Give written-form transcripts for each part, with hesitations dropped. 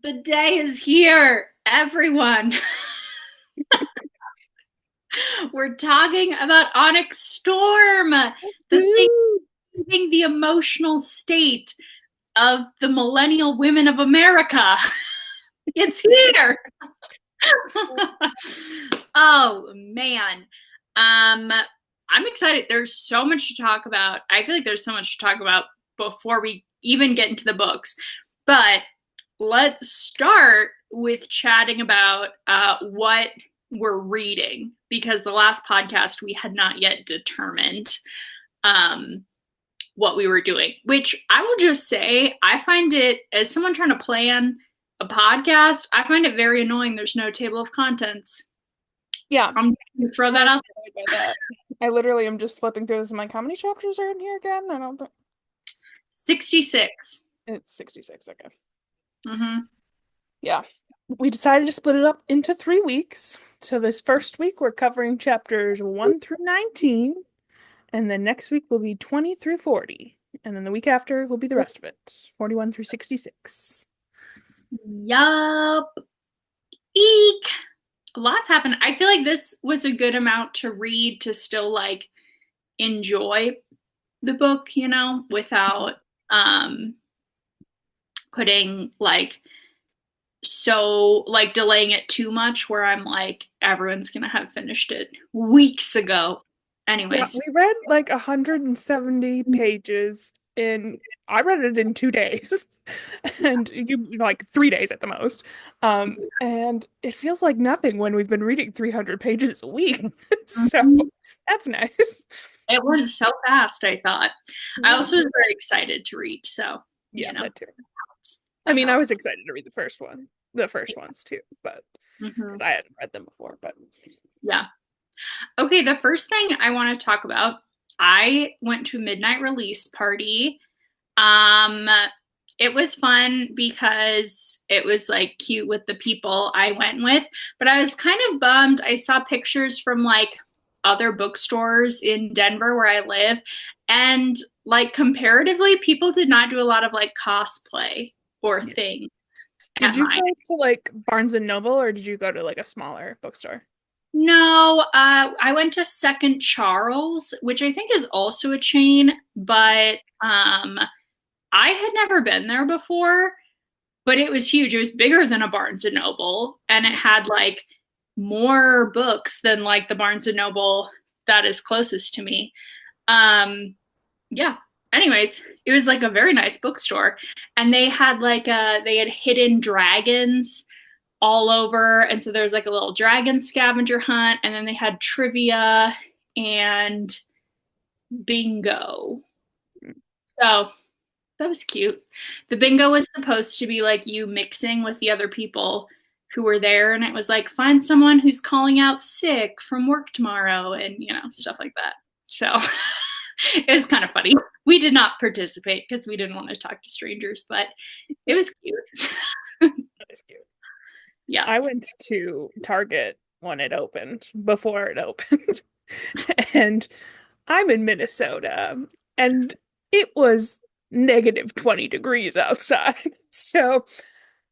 The day is here, everyone. We're talking about Onyx Storm, the thing Woo! leaving the emotional state of the millennial women of America. It's here. Oh man. I'm excited. There's so much to talk about. I feel like there's so much to talk about before we even get into the books. But let's start with chatting about what we're reading because the last podcast we had not yet determined um, what we were doing, which I will just say, I find it, as someone trying to plan a podcast, I find it very annoying. There's no table of contents. Yeah, I'm going to throw I'm that actually out. annoyed by that. I literally am just flipping through this. I'm like, how many chapters are in here again? I don't think 66. it's 66. Okay. Mm-hmm. Yeah. We decided to split it up into 3 weeks. So this first week we're covering chapters 1 through 19, and then next week will be 20 through 40. And then the week after will be the rest of it, 41 through 66. Yup. Eek. Lots happened. I feel like this was a good amount to read to still like enjoy the book, without um putting like so like delaying it too much where I'm like everyone's gonna have finished it weeks ago. Yeah, Anyways. we read like 170 pages in I read it in 2 days. And you like 3 days at the most. And it feels like nothing when we've been reading 300 pages a week. So Mhm. that's nice. It went so fast, I thought. I Yeah. also was very excited to read, so Yeah, that that too. helps. I That mean, I helps. was excited to read the first ones too, but Hmm. because I hadn't read them before, but Yeah. Okay, the first thing I want to talk about, I went to a midnight release party. Um, it was fun because it was like cute with the people I went with, but I was kind of bummed. I saw pictures from like other bookstores in Denver where I live, and like comparatively, people did not do a lot of like cosplay or yeah. things Did at you mine. go to like Barnes and Noble or did you go to like a smaller bookstore? No, I went to Second Charles, which I think is also a chain, but I had never been there before, but it was huge. It was bigger than a Barnes and Noble, and it had like more books than like the Barnes and Noble that is closest to me. Um, yeah. Anyways, it was like a very nice bookstore, and they had hidden dragons all over. And so there's like a little dragon scavenger hunt, and then they had trivia and bingo. So that was cute. The bingo was supposed to be like you mixing with the other people who were there, and it was like find someone who's calling out sick from work tomorrow, and stuff like that. So it was kind of funny. We did not participate because we didn't want to talk to strangers, but it was cute. That is cute. Yeah. I went to Target when it opened, before it opened. And I'm in Minnesota, and it was negative 20 degrees outside. So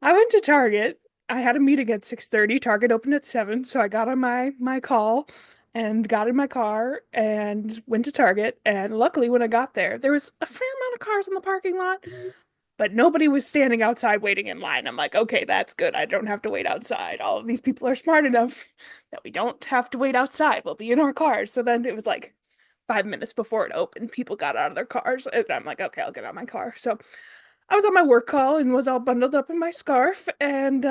I went to Target. I had a meeting at 6:30. Target opened at 7, so I got on my call and got in my car and went to Target. And luckily, when I got there, there was a fair amount of cars in the parking lot, but nobody was standing outside waiting in line. I'm like, okay, that's good. I don't have to wait outside. All of these people are smart enough that we don't have to wait outside. We'll be in our cars. So then it was like 5 minutes before it opened, people got out of their cars, and I'm like, okay, I'll get out of my car. So I was on my work call and was all bundled up in my scarf, and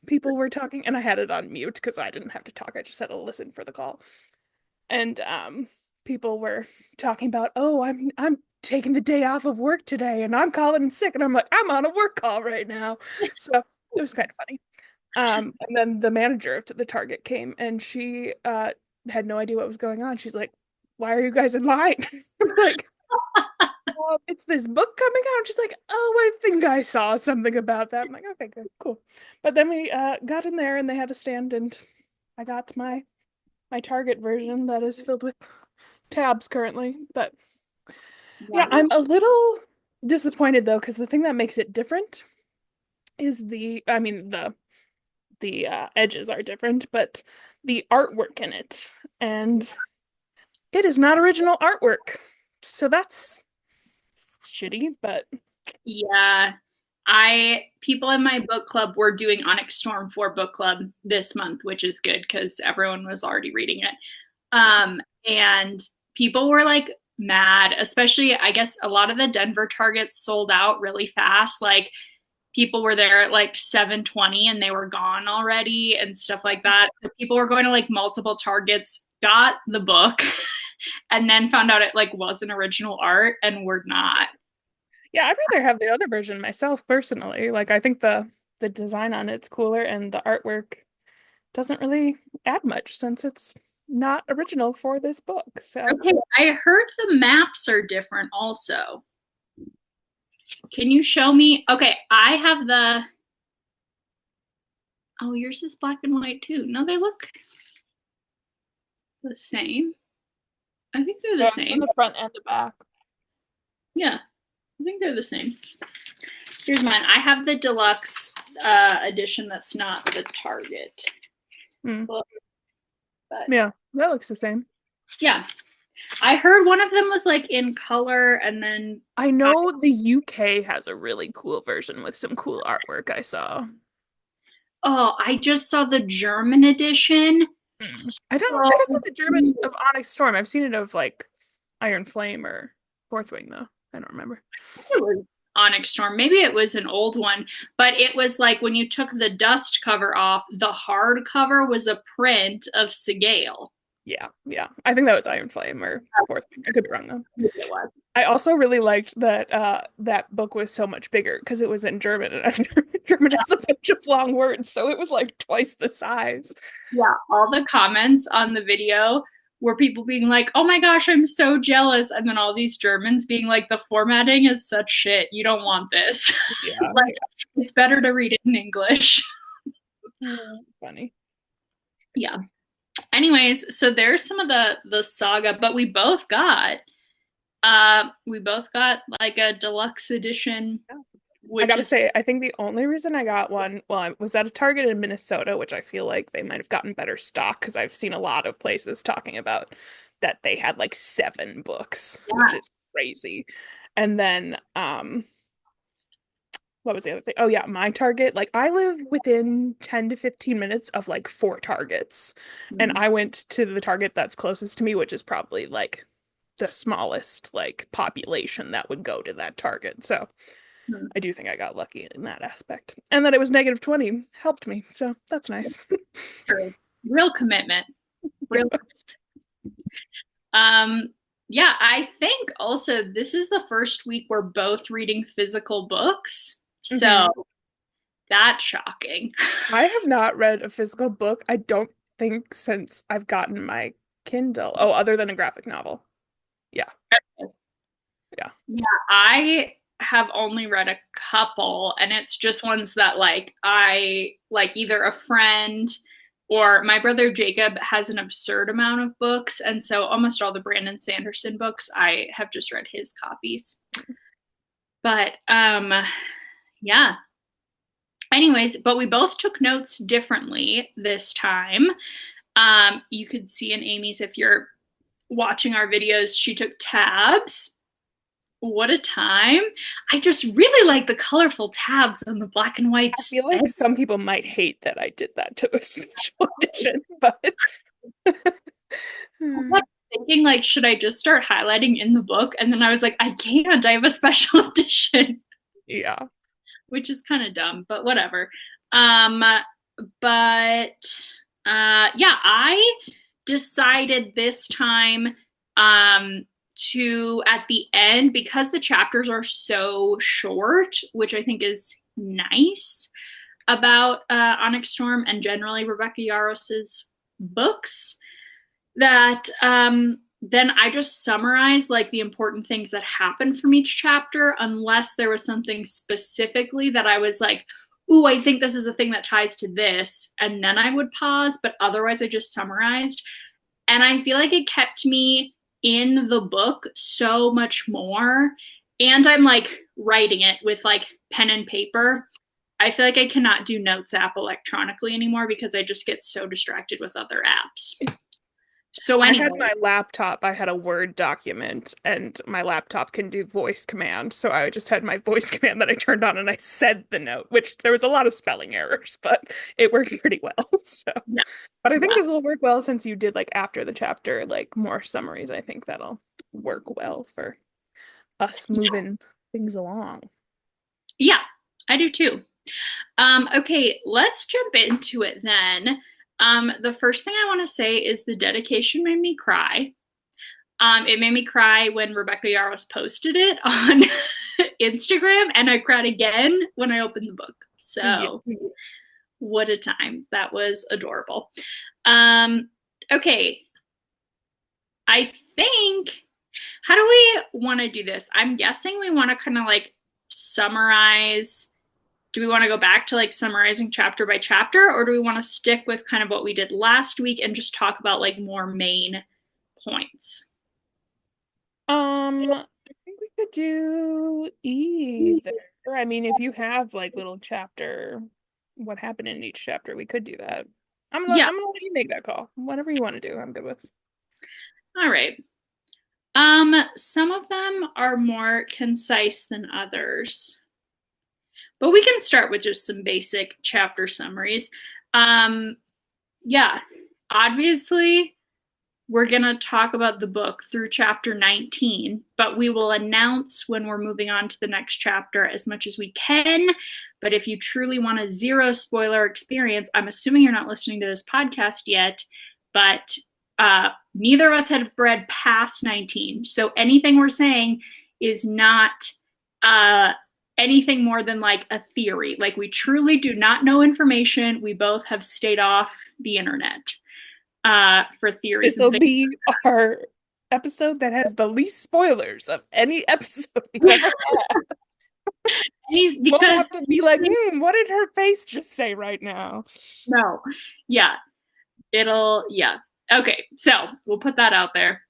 people were talking, and I had it on mute because I didn't have to talk. I just had to listen for the call. And people were talking about, oh, I'm taking the day off of work today, and I'm calling in sick, and I'm like, I'm on a work call right now. So it was kind of funny. And then the manager of the Target came, and she had no idea what was going on. She's like, "Why are you guys in line?" I'm like, it's this book coming out. She's like, "Oh, I think I saw something about that." I'm like, "Okay, good, cool." But then we got in there, and they had a stand, and I got my Target version that is filled with tabs currently. But yeah, Yeah. I'm a little disappointed though, because the thing that makes it different is I mean, the edges are different, but the artwork in it. And it is not original artwork. So that's shitty, but Yeah. I people in my book club were doing Onyx Storm for book club this month, which is good because everyone was already reading it. And people were like mad, especially I guess a lot of the Denver Targets sold out really fast. Like people were there at like 7:20 and they were gone already and stuff like that. So people were going to like multiple Targets, got the book, and then found out it like wasn't original art and were not. yeah, I'd rather have the other version myself personally. Like I think the design on it's cooler and the artwork doesn't really add much since it's not original for this book. So Okay, I heard the maps are different also. Can you show me? Okay, I have the. Oh, yours is black and white too. No, they look the same. I think they're the yeah, it's in same. the front and the back. Yeah, I think they're the same. Here's mine. I have the deluxe edition that's not the Target. Hmm. But Yeah, that looks the same. yeah, I heard one of them was like in color and then I know the UK has a really cool version with some cool artwork I saw. oh, I just saw the German edition. I don't think I saw So the German of Onyx Storm. I've seen it of like Iron Flame or Fourth Wing though. I don't remember. it was Onyx Storm. Maybe it was an old one, but it was like when you took the dust cover off, the hard cover was a print of Segale. Yeah, yeah. I think that was Iron Flame or Fourth Wing. I could be wrong though. It was. I also really liked that that book was so much bigger because it was in German and German has a bunch of long words, so it was like twice the size. Yeah, all the comments on the video were people being like, "Oh my gosh, I'm so jealous," and then all these Germans being like, "The formatting is such shit. You don't want this. Yeah, Like, it's better to read it in English." yeah. Funny. Yeah. Anyways, so there's some of the saga, but we both got like a deluxe edition, I which gotta is say, I think the only reason I got one, well, I was at a Target in Minnesota, which I feel like they might have gotten better stock because I've seen a lot of places talking about that they had like 7 books, which yeah. is crazy. And then, what was the other thing? Oh yeah, my Target. Like I live within 10 to 15 minutes of like 4 Targets. And Mhm. I went to the Target that's closest to me, which is probably like the smallest like population that would go to that Target. So I do think I got lucky in that aspect. And that it was -20 helped me. So that's nice. True. Real commitment. Yeah. Real. Um, yeah, I think also this is the first week we're both reading physical books. So Hmm. that's shocking. I have not read a physical book, I don't think, since I've gotten my Kindle. Oh, other than a graphic novel. Yeah. Yeah. Yeah, I have only read a couple, and it's just ones that like I like either a friend or my brother Jacob has an absurd amount of books, and so almost all the Brandon Sanderson books I have just read his copies. But yeah. Anyways, but we both took notes differently this time. You could see in Amy's if you're watching our videos, she took tabs. What a time. I just really like the colorful tabs on the black and white I feel spread. like some people might hate that I did that to a special edition, but I kept thinking, like, should I just start highlighting in the book? And then I was like, I can't. I have a special edition, yeah. which is kind of dumb, but whatever. Um, but yeah, I decided this time to at the end because the chapters are so short, which I think is nice about Onyx Storm and generally Rebecca Yarros's books. That then I just summarize like the important things that happen from each chapter, unless there was something specifically that I was like, ooh, I think this is a thing that ties to this, and then I would pause, but otherwise I just summarized. And I feel like it kept me in the book so much more. And I'm like writing it with like pen and paper. I feel like I cannot do Notes app electronically anymore because I just get so distracted with other apps. So I had anyway, my laptop, I had a Word document, and my laptop can do voice command. So I just had my voice command that I turned on and I said the note, which there was a lot of spelling errors, but it worked pretty well. So, yeah, but I think yeah, this will work well since you did like after the chapter, like more summaries. I think that'll work well for us moving things along. yeah, I do too. Okay, let's jump into it then. The first thing I want to say is the dedication made me cry. It made me cry when Rebecca Yarros posted it on Instagram, and I cried again when I opened the book. Yeah. So, what a time. That was adorable. Um, okay, I think, how do we want to do this? I'm guessing we want to kind of like summarize. Do we want to go back to like summarizing chapter by chapter, or do we want to stick with kind of what we did last week and just talk about like more main points? I think we could do either. I mean, if you have like little chapter, what happened in each chapter, we could do that. Yeah. I'm gonna let you make that call. Whatever you want to do, I'm good with. All right. Some of them are more concise than others, but we can start with just some basic chapter summaries. Um, yeah, obviously, we're going to talk about the book through chapter 19, but we will announce when we're moving on to the next chapter as much as we can. But if you truly want a zero spoiler experience, I'm assuming you're not listening to this podcast yet, but neither of us have read past 19. So anything we're saying is not uh, anything more than like a theory. Like we truly do not know information. We both have stayed off the internet for theories This and will things. be our episode that has the least spoilers of any episode we've ever had. Won't Because have to be like, what did her face just say right now? no, yeah, yeah. Okay, so we'll put that out there.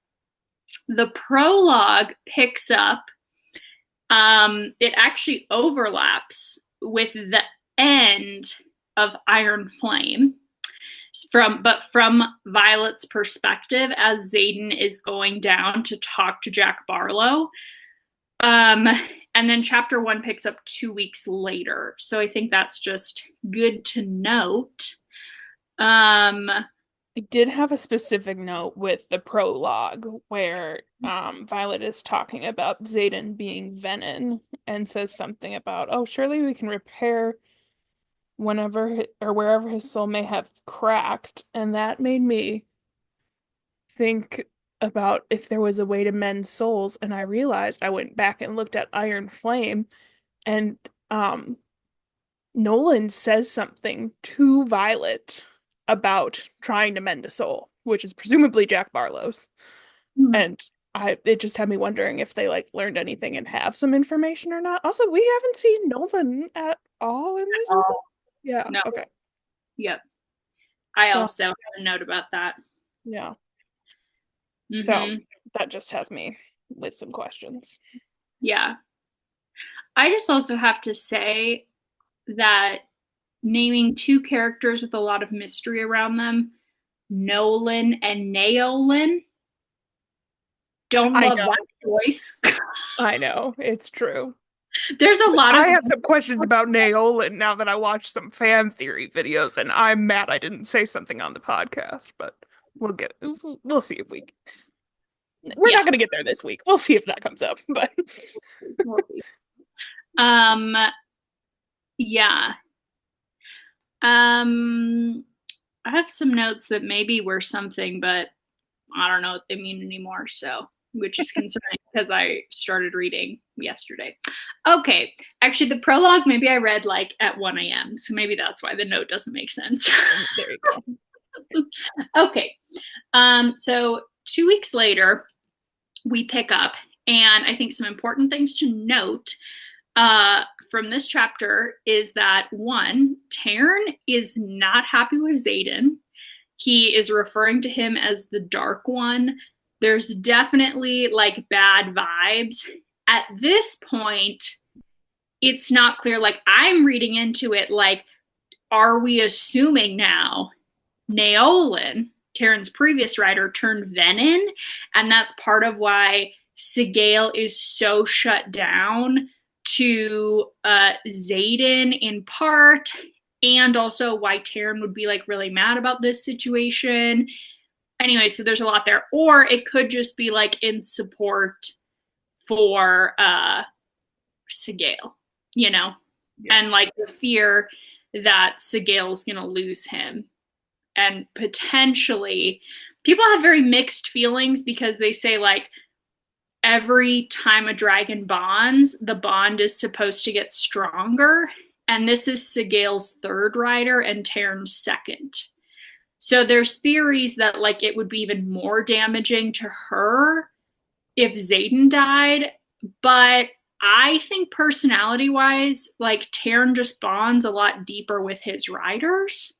The prologue picks up, it actually overlaps with the end of Iron Flame from Violet's perspective as Xaden is going down to talk to Jack Barlow. Um, and then chapter one picks up 2 weeks later. So I think that's just good to note. I did have a specific note with the prologue where Violet is talking about Xaden being Venom and says something about, oh, surely we can repair whenever or wherever his soul may have cracked. And that made me think about if there was a way to mend souls. And I realized I went back and looked at Iron Flame and Nolan says something to Violet about trying to mend a soul, which is presumably Jack Barlow's. And it just had me wondering if they like learned anything and have some information or not. Also, we haven't seen Nolan at all in this book. Yeah, No, okay. yep. I So, also have a note about that. yeah. So Mm-hmm. that just has me with some questions. Yeah. I just also have to say that naming two characters with a lot of mystery around them, Nolan and Naolin, don't I love know. that choice. I know. It's true. There's a lot of I have some questions about Naolin now that I watched some fan theory videos, and I'm mad I didn't say something on the podcast, but we'll see if we're yeah. not gonna get there this week. We'll see if that comes up, but Um yeah. Um I have some notes that maybe were something, but I don't know what they mean anymore. So, which is concerning because I started reading yesterday. Okay. Actually, the prologue, maybe I read like at 1 a.m. So maybe that's why the note doesn't make sense. there you go. Okay. So 2 weeks later, we pick up, and I think some important things to note from this chapter is that one, Taryn is not happy with Xaden. He is referring to him as the Dark One. There's definitely like bad vibes. At this point, it's not clear. Like, I'm reading into it like, are we assuming now Naolin, Taryn's previous writer, turned Venin, and that's part of why Sigale is so shut down to Xaden in part, and also why Taryn would be like really mad about this situation. Anyway, so there's a lot there. Or it could just be like in support for Sigale, you know, Yeah. and like the fear that Sigale's gonna lose him. And potentially people have very mixed feelings because they say like every time a dragon bonds, the bond is supposed to get stronger. And this is Sigale's third rider and Taryn's second. So there's theories that like it would be even more damaging to her if Xaden died, but I think personality wise, like Taryn just bonds a lot deeper with his riders.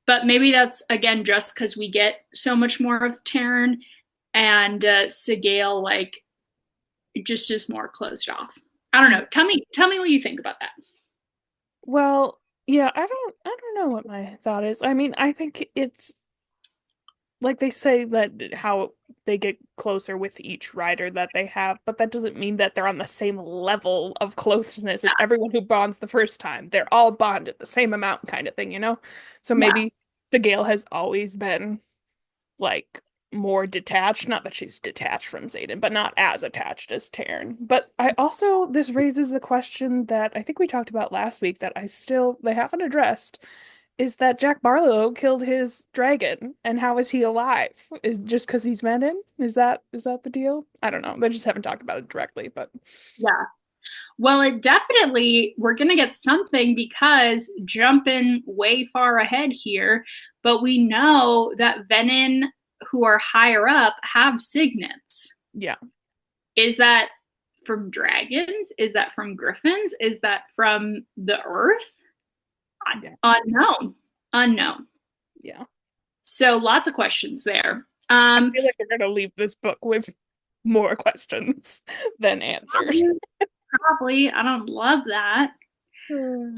But maybe that's again just because we get so much more of Taryn, and Sigale like just is more closed off. I don't know. Tell me what you think about that. Well, yeah, I don't know what my thought is. I mean, I think it's like they say that how they get closer with each rider that they have, but that doesn't mean that they're on the same level of closeness as everyone who bonds the first time. They're all bonded the same amount kind of thing, you know? So Yeah, maybe the Gale has always been like more detached. Not that she's detached from Xaden, but not as attached as Taryn. But I also, this raises the question that I think we talked about last week that they haven't addressed, is that Jack Barlow killed his dragon, and how is he alive? Is just because he's Menin? Is that the deal? I don't know. They just haven't talked about it directly, but yeah. Well, it definitely, we're going to get something because jumping way far ahead here, but we know that Venin, who are higher up, have signets. yeah, Is that from dragons? Is that from griffins? Is that from the earth? yeah, Unknown. Unknown. yeah. So lots of questions there. I feel like we're gonna leave this book with more questions than answers. Probably. I don't love that. Hmm.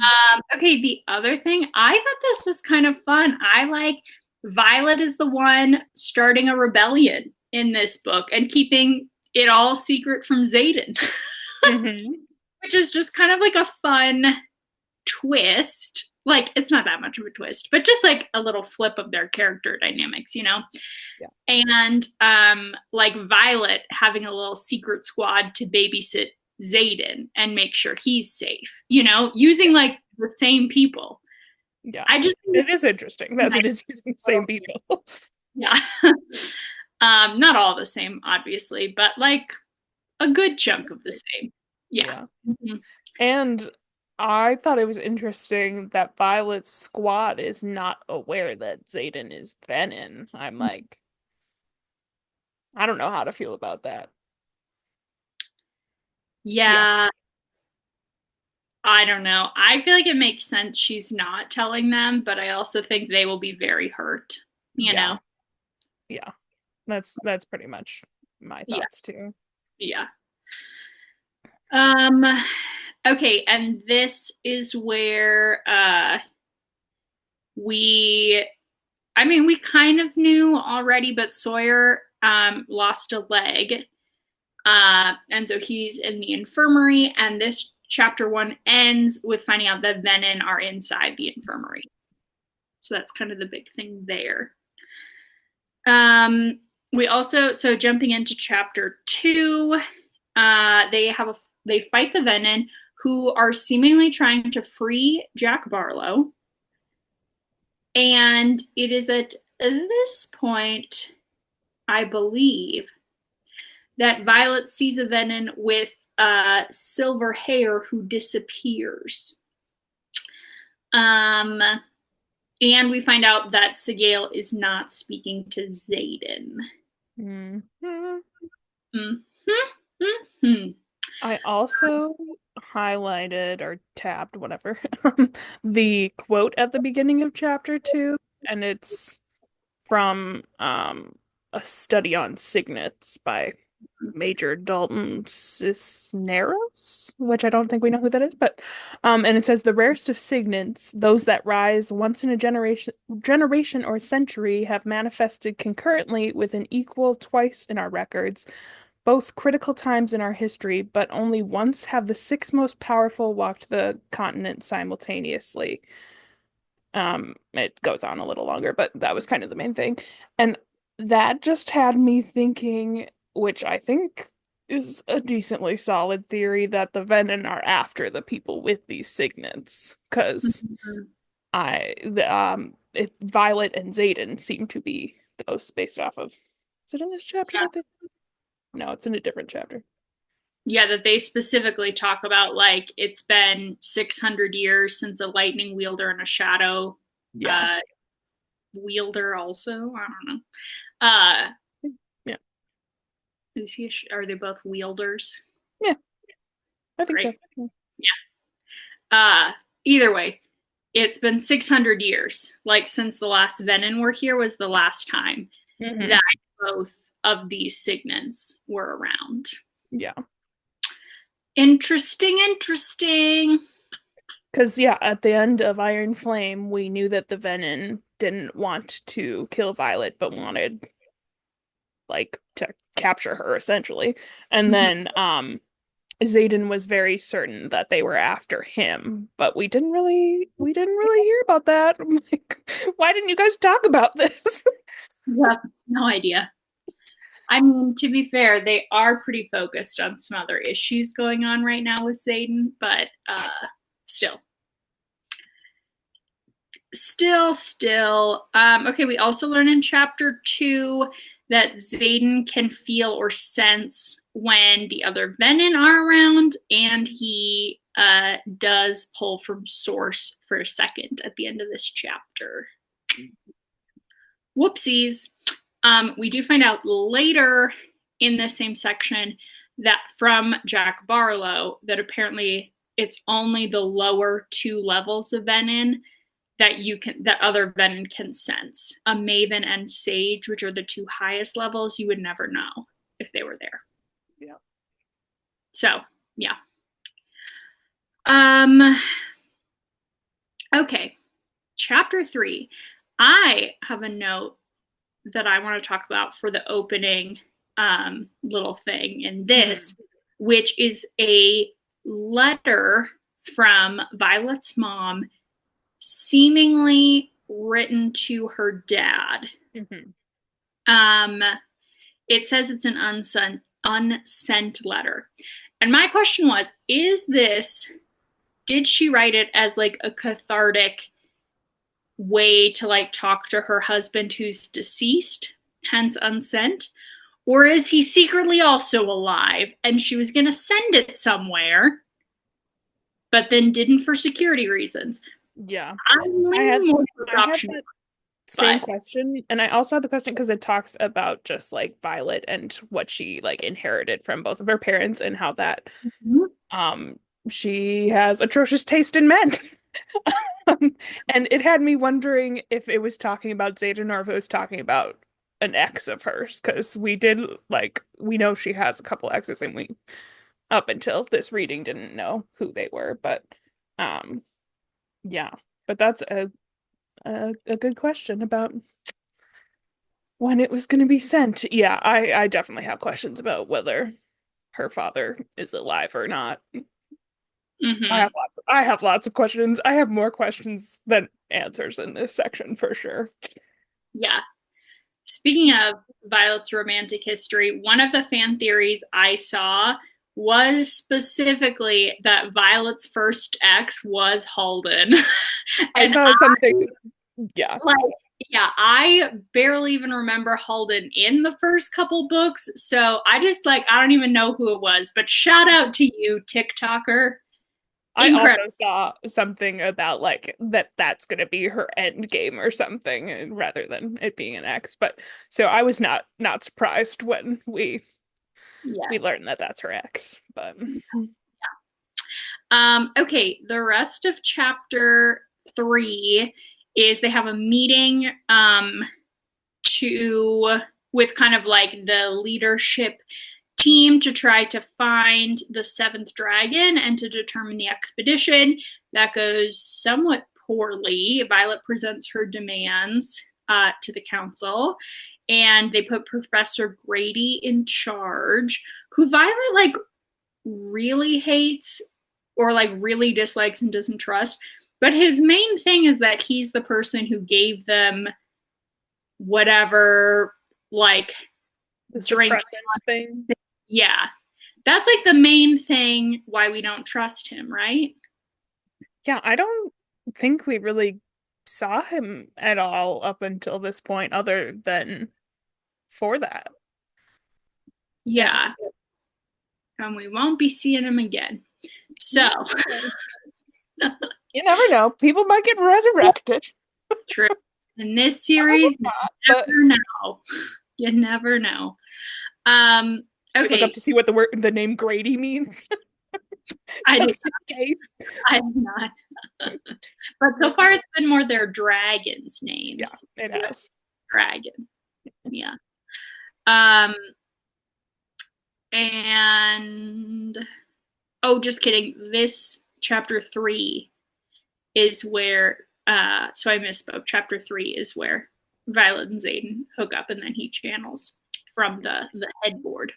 Okay, the other thing, I thought this was kind of fun. I like Violet is the one starting a rebellion in this book and keeping it all secret from Xaden, Hmm. which is just kind of like a fun twist. Like, it's not that much of a twist, but just like a little flip of their character dynamics, you know? Yeah. And like Violet having a little secret squad to babysit Xaden and make sure he's safe, you know, using like the same people. Yeah. I just think It it's is interesting that nice. it is using the same people. Yeah. Not all the same, obviously, but like a good chunk of the same. Yeah. Yeah. Mhm. And I thought it was interesting that Violet's squad is not aware that Xaden is Venin. I'm like, I don't know how to feel about that. Yeah. Yeah, I don't know. I feel like it makes sense she's not telling them, but I also think they will be very hurt, you Yeah. know? Yeah. That's pretty much my Yeah, thoughts too. yeah. Um, okay, and this is where we I mean, we kind of knew already, but Sawyer lost a leg. And so he's in the infirmary, and this chapter one ends with finding out that Venin are inside the infirmary. So that's kind of the big thing there. We also, so jumping into chapter two, they fight the Venin who are seemingly trying to free Jack Barlow. And it is at this point, I believe, that Violet sees a Venin with silver hair who disappears. Um, and we find out that Sigale is not speaking to Xaden. Mhm. Mm-hmm. Mm-hmm. I also highlighted or tabbed, whatever, the quote at the beginning of chapter two, and it's from a study on signets by Major Dalton Cisneros, which I don't think we know who that is, but and it says the rarest of signets, those that rise once in a generation or century, have manifested concurrently with an equal twice in our records, both critical times in our history, but only once have the six most powerful walked the continent simultaneously. It goes on a little longer, but that was kind of the main thing. And that just had me thinking, which I think is a decently solid theory, that the Venom are after the people with these signets. Because Mhm. Violet and Xaden seem to be those based off of. Is it in this chapter Yeah. that they? No, it's in a different chapter. Yeah, that they specifically talk about like it's been 600 years since a lightning wielder and a shadow Yeah. uh, wielder also. I don't know. Uh, Yeah. are they both wielders? Yeah, I think so. Great. Uh, Either way, it's been 600 years. Like since the last Venom were here was the last time Hmm. that both of these signets were around. Yeah. Interesting, interesting. Because, yeah, at the end of Iron Flame, we knew that the Venom didn't want to kill Violet, but wanted, like, to capture her, essentially. And Mhm. then, Xaden was very certain that they were after him, but we didn't really hear about that. I'm like, why didn't you guys talk about this? Yep, no idea. I mean, to be fair, they are pretty focused on some other issues going on right now with Zayden, but still. Okay, we also learn in chapter 2 that Zayden can feel or sense when the other Venom are around, and he does pull from Source for a second at the end of this chapter. Whoopsies. We do find out later in this same section that from Jack Barlow that apparently it's only the lower two levels of Venom that other Venom can sense. A Maven and Sage, which are the two highest levels, you would never know if they were there. Yeah. So yeah. Um okay. Chapter 3. I have a note that I want to talk about for the opening little thing in this, Hmm. which is a letter from Violet's mom, seemingly written to her dad. Hmm. Um, it says it's an unsent letter. And my question was, did she write it as like a cathartic way to like talk to her husband who's deceased, hence unsent? Or is he secretly also alive and she was going to send it somewhere, but then didn't for security reasons? Yeah. I'm I had leaning more toward I had option that one, same question, and I also had the question because it talks about just like Violet and what she like inherited from both of her parents and how that but um she has atrocious taste in men. And it had me wondering if it was talking about Xaden or if it was talking about an ex of hers, because we know she has a couple exes and we up until this reading didn't know who they were, but um yeah. But that's a good question about when it was going to be sent. Yeah, I definitely have questions about whether her father is alive or not. mm-hmm. I have lots of questions. I have more questions than answers in this section for sure. Yeah. Speaking of Violet's romantic history, one of the fan theories I saw was specifically that Violet's first ex was Halden. I And saw something, yeah. like, yeah, I barely even remember Halden in the first couple books. So I just like, I don't even know who it was, but shout out to you, TikToker. I also Incredible. saw something about like that's gonna be her end game or something rather than it being an X. But so I was not surprised when Yeah. we learned that that's her ex. But Okay, the rest of chapter 3 is they have a meeting to with kind of like the leadership team to try to find the seventh dragon and to determine the expedition. That goes somewhat poorly. Violet presents her demands to the council, and they put Professor Grady in charge, who Violet like really hates or like really dislikes and doesn't trust. But his main thing is that he's the person who gave them whatever like The drink. suppressant thing. Yeah. That's like the main thing why we don't trust him, right? Yeah, I don't think we really saw him at all up until this point, other than for that. And Yeah. And we won't be seeing him again. So, you never know. People might get resurrected. true. In this Probably series, not, you but never know. You never know. Um, we look up okay. to see what the name Grady means, I did, just in case. I did not. But so far it's been more their dragons' Yeah, names. it has. Dragon. Yeah. Um, and oh, just kidding. This chapter 3 is where so I misspoke. Chapter 3 is where Violet and Xaden hook up and then he channels from the headboard.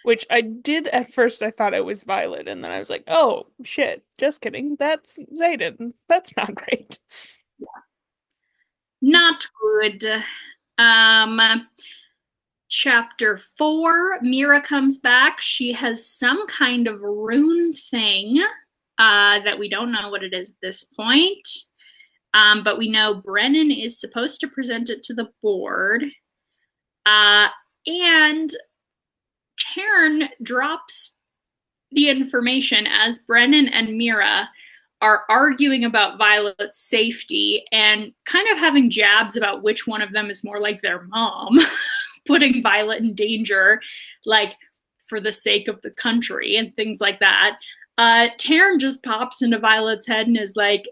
Which I did at first, I thought it was Violet, and then I was like, oh shit, just kidding. That's Xaden. That's not great. Not good. Um Chapter 4, Mira comes back. She has some kind of rune thing that we don't know what it is at this point. But we know Brennan is supposed to present it to the board. And Taryn drops the information as Brennan and Mira are arguing about Violet's safety and kind of having jabs about which one of them is more like their mom, putting Violet in danger, like for the sake of the country and things like that. Taryn just pops into Violet's head and is like,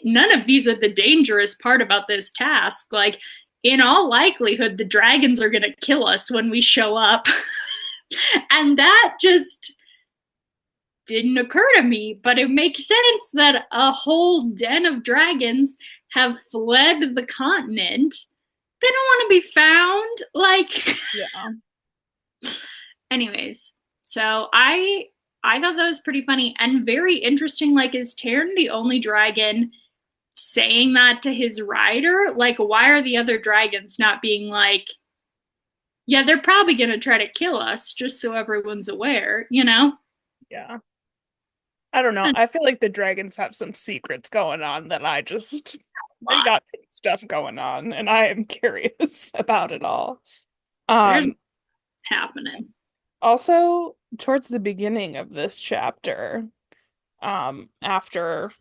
none of these are the dangerous part about this task. Like, in all likelihood, the dragons are going to kill us when we show up. And that just didn't occur to me, but it makes sense that a whole den of dragons have fled the continent. They don't want to be found. Like, Yeah. anyways, so I thought that was pretty funny and very interesting. Like, is Taryn the only dragon saying that to his rider? Like, why are the other dragons not being like, yeah, they're probably gonna try to kill us, just so everyone's aware, you know? Yeah. I don't know. A I feel like the dragons have some secrets going on that they lot. got stuff going on, and I am curious about it all. There's Um, happening. Also towards the beginning of this chapter, after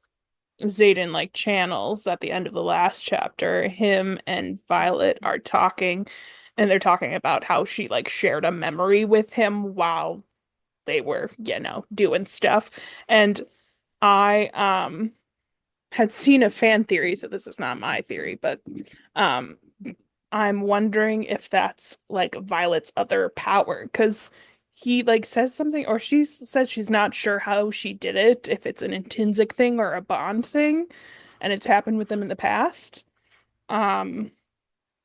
Xaden like channels at the end of the last chapter, him and Violet are talking, and they're talking about how she like shared a memory with him while they were, doing stuff. And I had seen a fan theory, so this is not my theory, but um I'm wondering if that's like Violet's other power, because he like says something, or she says she's not sure how she did it, if it's an intrinsic thing or a bond thing, and it's happened with them in the past. Um,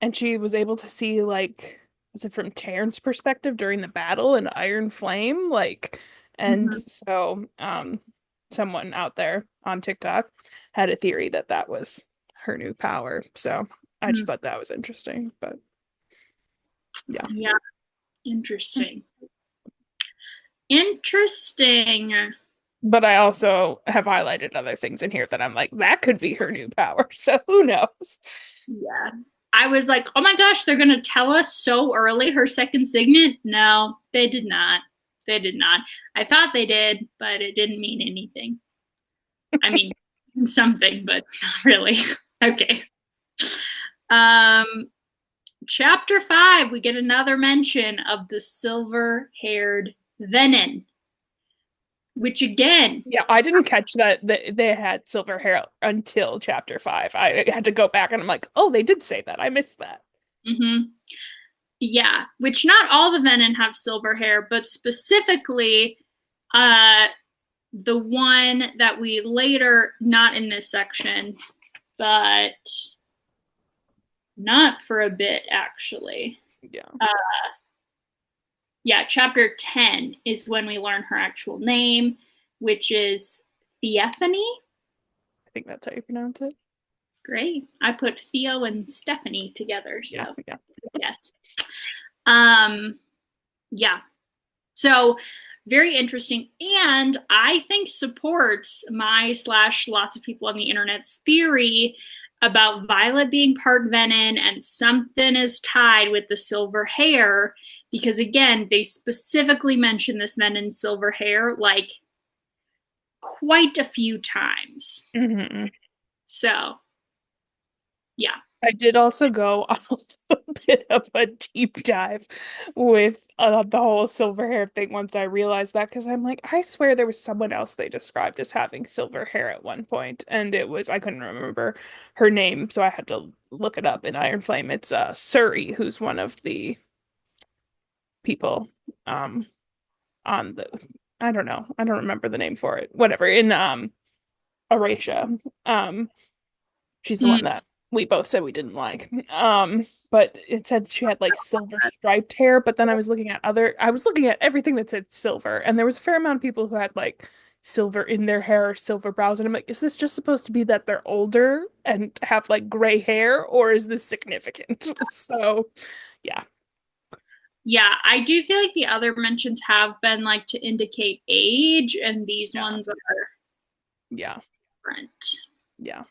and she was able to see like, was it from Terran's perspective during the battle in Iron Flame? Like, and Mhm. so someone out there on TikTok had a theory that that was her new power. So I just Mhm. thought that was interesting, but yeah. Yeah, interesting. Interesting. But I also have highlighted other things in here that I'm like, that could be her new power. So who knows? Yeah. I was like, oh my gosh, they're going to tell us so early her second signet? No, they did not. They did not. I thought they did, but it didn't mean anything. I mean, something, but not really. Okay. Um, Chapter 5, we get another mention of the silver haired Venom, which again, Yeah, I didn't catch that they had silver hair until chapter 5. I had to go back and I'm like, oh, they did say that. I missed that. mhm. Yeah, which not all the Venom have silver hair, but specifically uh the one that we later, not in this section, but not for a bit actually. Yeah, Uh, yeah, chapter 10 is when we learn her actual name, which is Theophany. I think that's how you pronounce it. Great. I put Theo and Stephanie together, Yeah, so yeah. yes. Um, yeah. So very interesting, and I think supports my slash lots of people on the internet's theory about Violet being part Venom and something is tied with the silver hair because again they specifically mention this Venom silver hair like quite a few times. Hmm. So yeah. I did also go on a little bit of a deep dive with the whole silver hair thing once I realized that because I'm like, I swear there was someone else they described as having silver hair at one point, and it was I couldn't remember her name, so I had to look it up in Iron Flame. It's Suri, who's one of the people um on the I don't know, I don't remember the name for it. Whatever, in Aracia. She's the Mm, one that we both said we didn't like. But it said she had like silver striped hair, but then I was looking at everything that said silver, and there was a fair amount of people who had like silver in their hair or silver brows, and I'm like, is this just supposed to be that they're older and have like gray hair, or is this significant? So, yeah, yeah, I do feel like the other mentions have been like to indicate age, and these yeah, ones are yeah, different. yeah.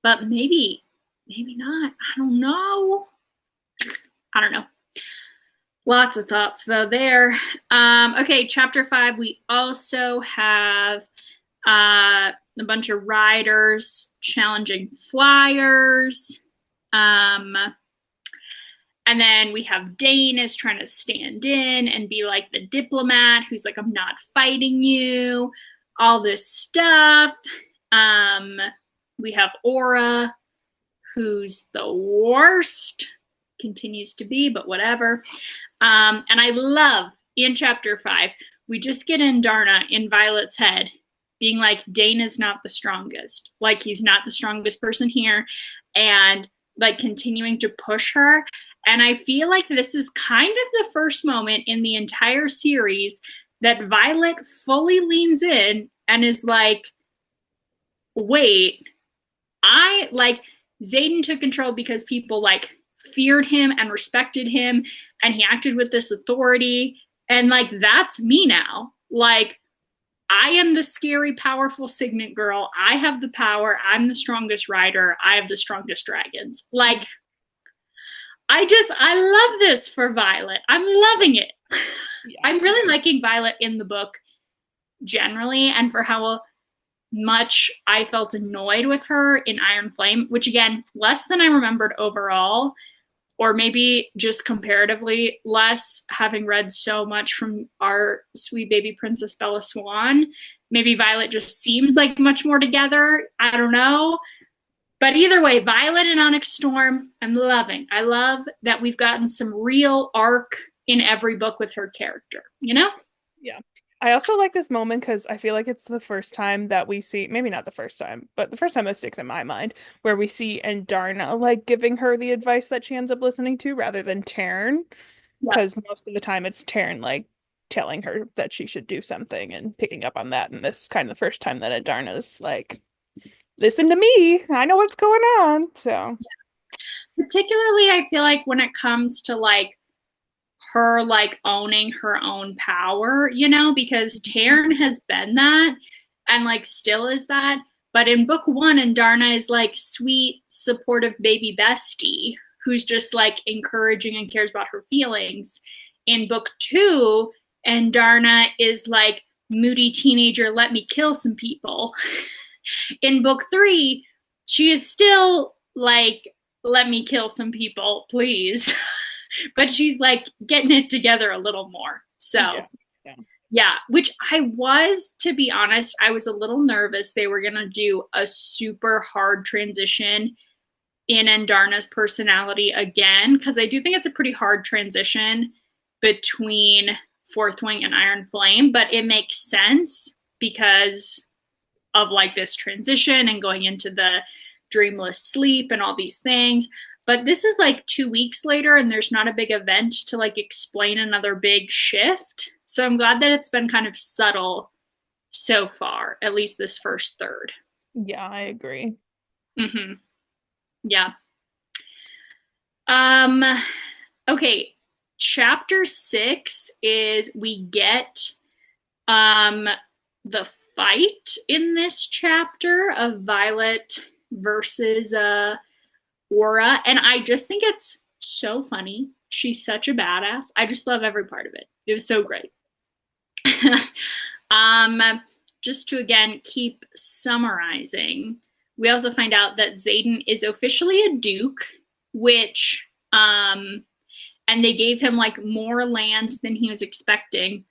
But maybe not. I don't know. I don't know. Lots of thoughts though there. Okay, chapter 5. We also have a bunch of riders challenging flyers. Um, and then we have Dane is trying to stand in and be like the diplomat who's like, I'm not fighting you, all this stuff. Um, we have Aura, who's the worst, continues to be, but whatever. And I love in chapter 5, we just get in Darna in Violet's head being like, Dane is not the strongest. Like, he's not the strongest person here. And like continuing to push her. And I feel like this is kind of the first moment in the entire series that Violet fully leans in and is like, wait, I like Zayden took control because people like feared him and respected him and he acted with this authority and like that's me now. Like I am the scary powerful signet girl. I have the power. I'm the strongest rider. I have the strongest dragons. Like I love this for Violet. I'm loving it. Yeah. I'm really liking Violet in the book generally and for how much I felt annoyed with her in Iron Flame, which again, less than I remembered overall, or maybe just comparatively less, having read so much from our sweet baby Princess Bella Swan. Maybe Violet just seems like much more together. I don't know. But either way, Violet and Onyx Storm, I'm loving. I love that we've gotten some real arc in every book with her character, you know? Yeah. I also like this moment because I feel like it's the first time that we see, maybe not the first time, but the first time that sticks in my mind, where we see Andarna like giving her the advice that she ends up listening to rather than Taryn. Yeah. Because most of the time it's Taryn like telling her that she should do something and picking up on that. And this is kind of the first time that Andarna's like, listen to me. I know what's going on. So, Particularly, I feel like when it comes to like her like owning her own power, you know, because Taryn has been that and like still is that. But in book one, and Darna is like sweet, supportive baby bestie who's just like encouraging and cares about her feelings. In book two, and Darna is like moody teenager, let me kill some people. In book three, she is still like, let me kill some people, please. But she's like getting it together a little more. So, yeah. Yeah. yeah, which I was, to be honest, I was a little nervous they were going to do a super hard transition in Andarna's personality again, because I do think it's a pretty hard transition between Fourth Wing and Iron Flame, but it makes sense because of like this transition and going into the dreamless sleep and all these things. But this is like 2 weeks later, and there's not a big event to like explain another big shift. So I'm glad that it's been kind of subtle so far, at least this first third. Yeah, I agree. Mm-hmm. Yeah. Um, okay. Chapter 6 is we get um the fight in this chapter of Violet versus Aura, and I just think it's so funny. She's such a badass. I just love every part of it. It was so great. um, just to again keep summarizing, we also find out that Xaden is officially a duke, which and they gave him like more land than he was expecting,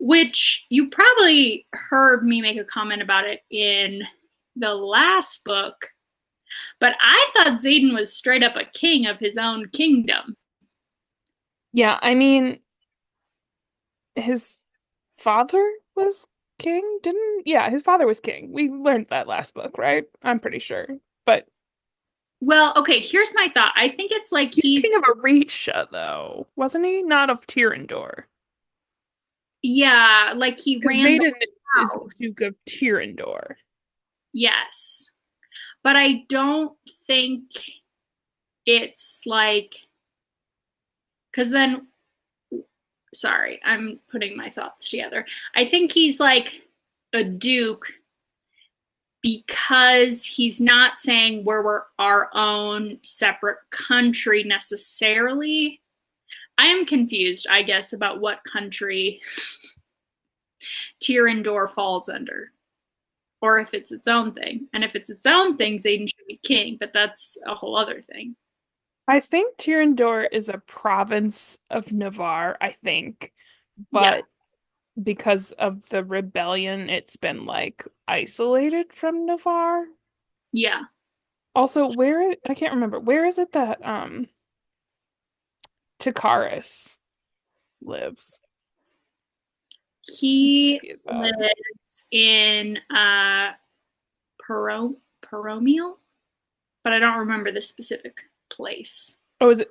which you probably heard me make a comment about it in the last book, but I thought Xaden was straight up a king of his own kingdom. Yeah, I mean, his father was king, didn't? Yeah, his father was king. We learned that last book, right? I'm pretty sure. But Well, okay, here's my thought. I think it's like he's he's, king of Orisha, though, wasn't he? Not of Tyrrendor. yeah, like he Because ran the Xaden is the house. Duke of Tyrrendor. Yes. But I don't think it's like, because then, sorry, I'm putting my thoughts together. I think he's like a duke because he's not saying we're our own separate country necessarily. I am confused, I guess, about what country Tyrrendor falls under, or if it's its own thing. And if it's its own thing, Xaden should be king, but that's a whole other thing. I think Tyrrendor is a province of Navarre, I think, Yeah, but because of the rebellion, it's been like isolated from Navarre. yeah. Also, I can't remember, where is it that Takaris lives? What He city is that? lives in Peromil, but I don't remember the specific place. Oh, is it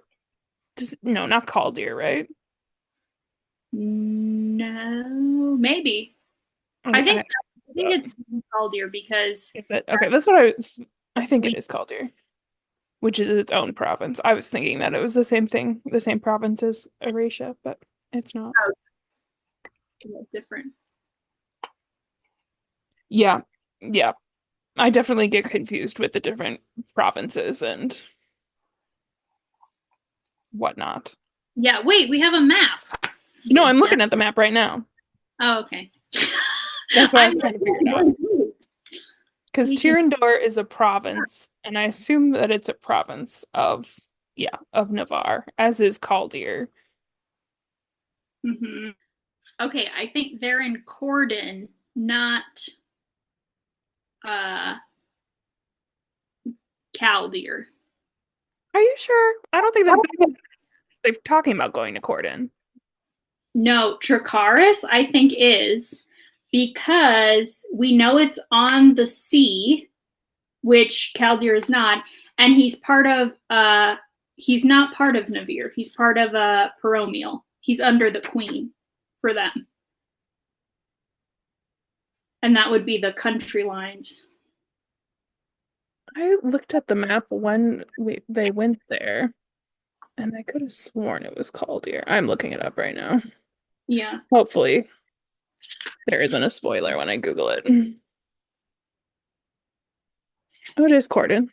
no, not Caldir, right? No, maybe. I, I I think it's Caldir because is it okay? That's what I think it we is Caldir, which is its own province. I was thinking that it was the same thing, the same province as Eurasia, but it's not. are different. Yeah, yeah. I definitely get confused with the different provinces and whatnot. Yeah, wait, we have a map. No, You I'm dumb. looking at the map right now. Oh, okay. That's what I I'm was like, trying to figure it out. oh, Because we can. Tyrrendor is a province, and I assume that it's a province of, yeah, of Navarre, as is Caldir. Mhm. Okay, I think they're in Corden, not uh Caldir. Are you sure? I don't think they're talking about going to Corden. No, Dracaris, I think is because we know it's on the sea, which Caldir is not, and he's not part of Navir. He's part of Peromil. He's under the queen for them. And that would be the country lines. I looked at the map when they went there, and I could have sworn it was Caldir. I'm looking it up right now. Yeah. Hopefully, there isn't a spoiler when I Google it. Oh, it is Corden.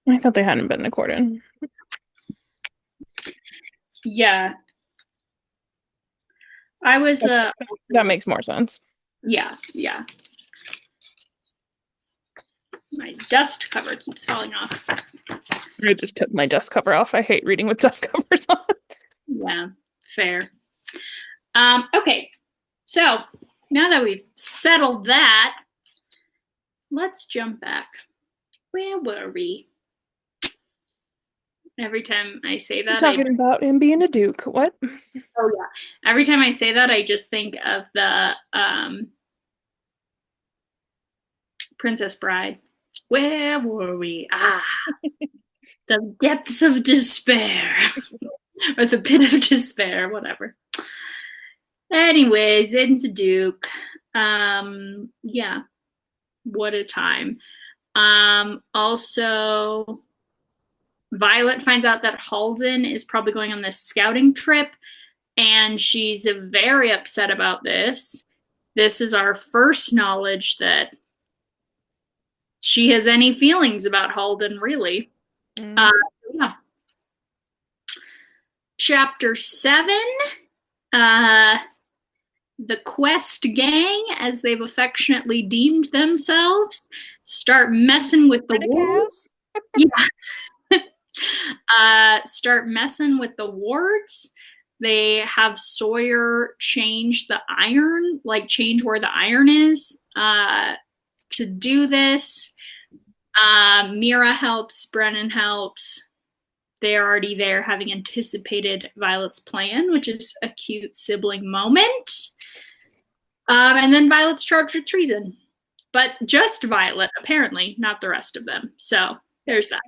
I thought they hadn't been to Corden. Yeah. I was That makes more sense. yeah, yeah. My dust cover keeps falling off. I just took my dust cover off. I hate reading with dust covers on. Yeah, fair. Okay. So now that we've settled that, let's jump back. Where were we? Every time I say I'm that, I talking about him being a duke. What? oh yeah. Every time I say that, I just think of the Princess Bride. Where were we? Ah, the depths of despair, or the pit of despair, whatever. Anyways, into Duke. Yeah, what a time. Also, Violet finds out that Halden is probably going on this scouting trip, and she's very upset about this. This is our first knowledge that she has any feelings about Halden, really. Uh, Mm. yeah. Chapter 7, uh, the Quest Gang, as they've affectionately deemed themselves, start messing with the wards. Criticas? Yeah, start messing with the wards. They have Sawyer change the iron, like change where the iron is. To do this, Mira helps, Brennan helps. They're already there, having anticipated Violet's plan, which is a cute sibling moment. And then Violet's charged with treason. But just Violet, apparently, not the rest of them. So there's that.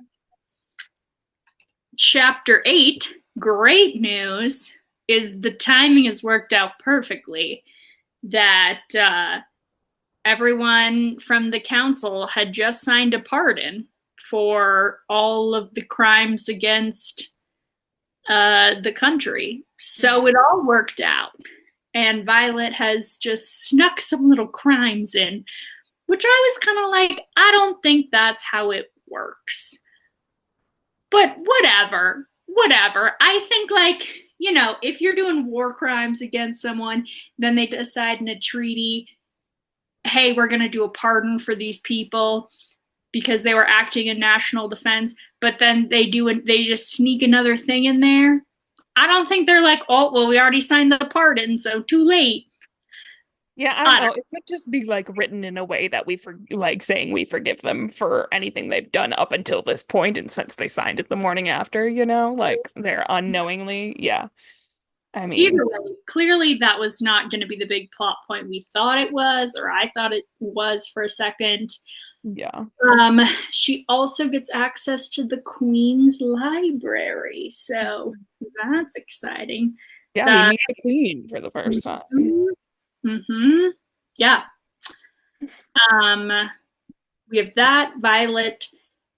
Chapter 8, great news, is the timing has worked out perfectly. That everyone from the council had just signed a pardon for all of the crimes against the country. So it all worked out. And Violet has just snuck some little crimes in, which I was kind of like, I don't think that's how it works. But whatever, whatever. I think, like, if you're doing war crimes against someone, then they decide in a treaty, hey, we're going to do a pardon for these people because they were acting in national defense, but then they just sneak another thing in there. I don't think they're like, oh, well, we already signed the pardon, so too late. Yeah, I don't I know. don't It could just be like written in a way that we like saying we forgive them for anything they've done up until this point, and since they signed it the morning after, like they're unknowingly, yeah. I mean, Either way, clearly that was not going to be the big plot point we thought it was, or I thought it was for a second. yeah. Um, she also gets access to the Queen's library, so that's exciting. Yeah, we The meet the queen for the first time. mm-hmm, yeah. Um, we have that. Violet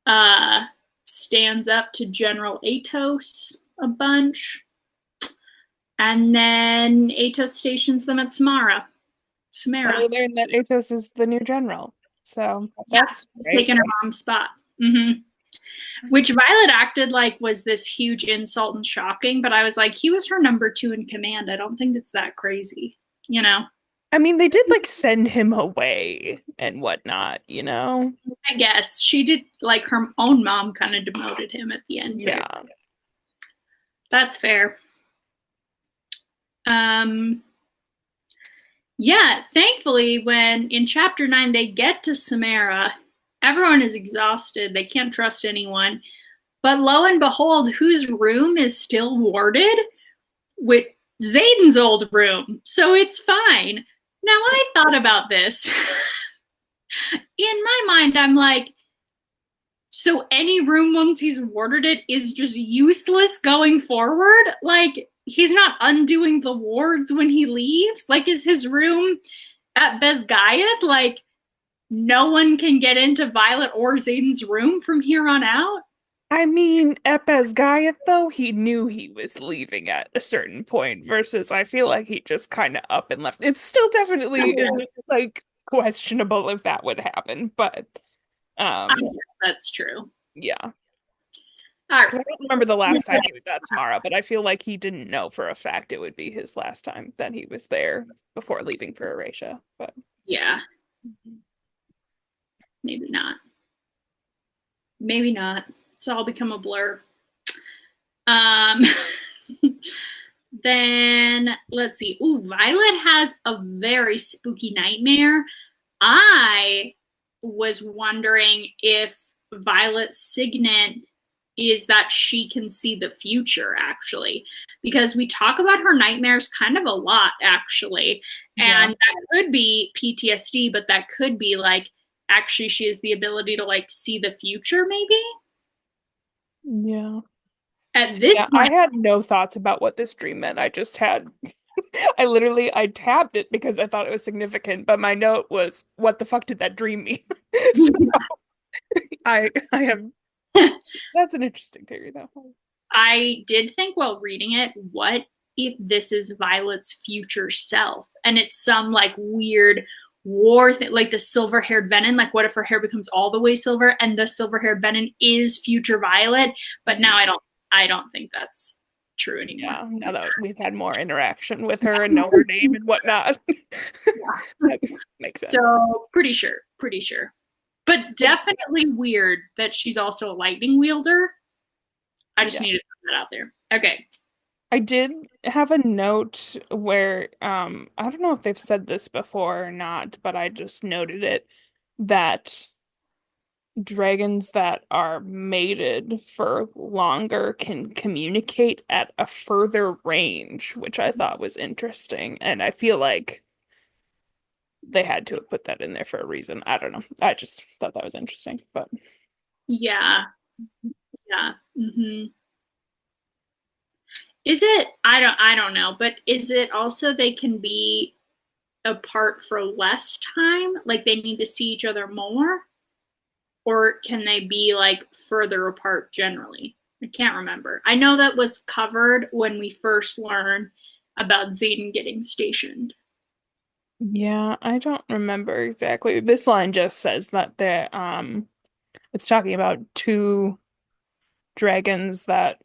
uh, stands up to General Atos a bunch, and then Atos stations them at And Samara. we learned that Atos is the new general. So Yeah, that's she's great. taking her mom's spot. Mm-hmm. Which Violet acted like was this huge insult and shocking, but I was like, he was her number 2 in command. I don't think it's that crazy, you know? I mean, they did like send him away and whatnot. I guess she did, like, her own mom kind of demoted him at the end, too. Yeah. That's fair. Um, yeah, thankfully, when in chapter 9 they get to Samara, everyone is exhausted. They can't trust anyone. But lo and behold, whose room is still warded? With Zayden's old room. So it's fine. Now, I thought about this. In my mind, I'm like, so any room once he's warded it is just useless going forward? Like, he's not undoing the wards when he leaves? Like, is his room at Bezgayeth? Like, no one can get into Violet or Zayden's room from here on out? I mean, Epes Gaiath, though, he knew he was leaving at a certain point, versus I feel like he just kind of up and left. It's still definitely like questionable if that would happen, but I um, guess that's true. yeah. All right. Because I don't remember the last time he was at Samara, but I feel like he didn't know for a fact it would be his last time that he was there before leaving for Erasure. But Yeah, maybe not. Maybe not. It's all become a blur. Um, then let's see. Ooh, Violet has a very spooky nightmare. I was wondering if Violet's signet is that she can see the future, actually, because we talk about her nightmares kind of a lot, actually. Yeah. And that could be PTSD, but that could be like actually she has the ability to like see the future, maybe Yeah. at this Yeah, I point. had no thoughts about what this dream meant. I just had I tabbed it because I thought it was significant, but my note was, what the fuck did that dream mean? So I have that's an interesting theory though. I did think while reading it, what if this is Violet's future self and it's some like weird war thing, like the silver haired Venom? Like, what if her hair becomes all the way silver and the silver haired Venom is future Violet? But now I don't think that's true anymore. Yeah, now that we've had more interaction with her and know her name and whatnot. Yeah. That makes sense. So pretty sure, pretty sure. But definitely weird that she's also a lightning wielder. I just Yeah. need to put that out there. Okay. I did have a note where I don't know if they've said this before or not, but I just noted it that dragons that are mated for longer can communicate at a further range, which I thought was interesting. And I feel like they had to have put that in there for a reason. I don't know. I just thought that was interesting. But Yeah. Yeah. Is it I don't know, but is it also they can be apart for less time? Like they need to see each other more? Or can they be like further apart generally? I can't remember. I know that was covered when we first learned about Zayden getting stationed. yeah, I don't remember exactly. This line just says that it's talking about two dragons that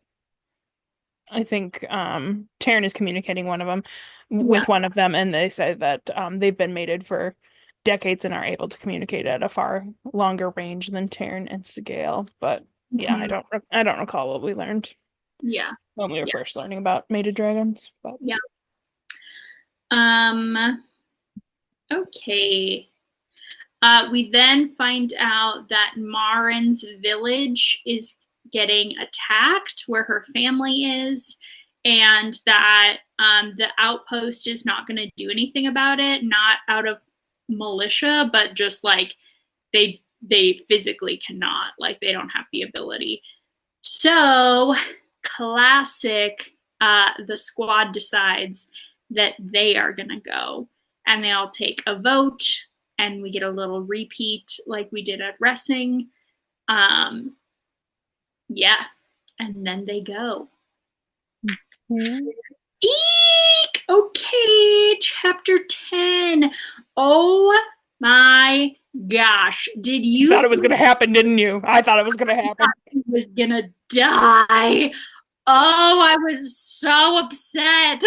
I think Taryn is communicating one of them Yeah. with one of them, and they say that they've been mated for decades and are able to communicate at a far longer range than Taryn and Sigale. But yeah, Mhm. I don't recall what we learned Yeah. when we were Yeah. first learning about mated dragons. But Yeah. Um, okay. We then find out that Marin's village is getting attacked, where her family is, and that the outpost is not going to do anything about it, not out of militia, but just like they physically cannot, like they don't have the ability. So, classic, the squad decides that they are going to go. And they all take a vote, and we get a little repeat like we did at Ressing. Um, yeah. And then they go. Mhm. Eek! Okay, chapter 10. Oh my gosh. Did You you thought it was think gonna happen, didn't you? I thought it was gonna happen. he was gonna die? Oh, I was so upset.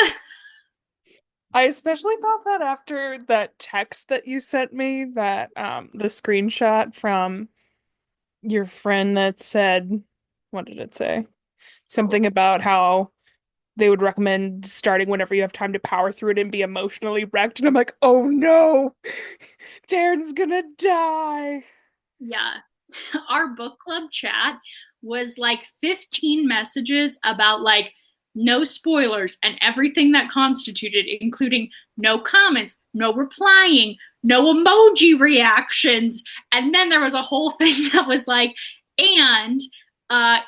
I especially thought that after that text that you sent me, that the screenshot from your friend that said, what did it say? Something about how they would recommend starting whenever you have time to power through it and be emotionally wrecked. And I'm like, oh no, Darren's gonna die. Yeah. Our book club chat was like 15 messages about like no spoilers and everything that constituted, including no comments, no replying, no emoji reactions. And then there was a whole thing that was like, and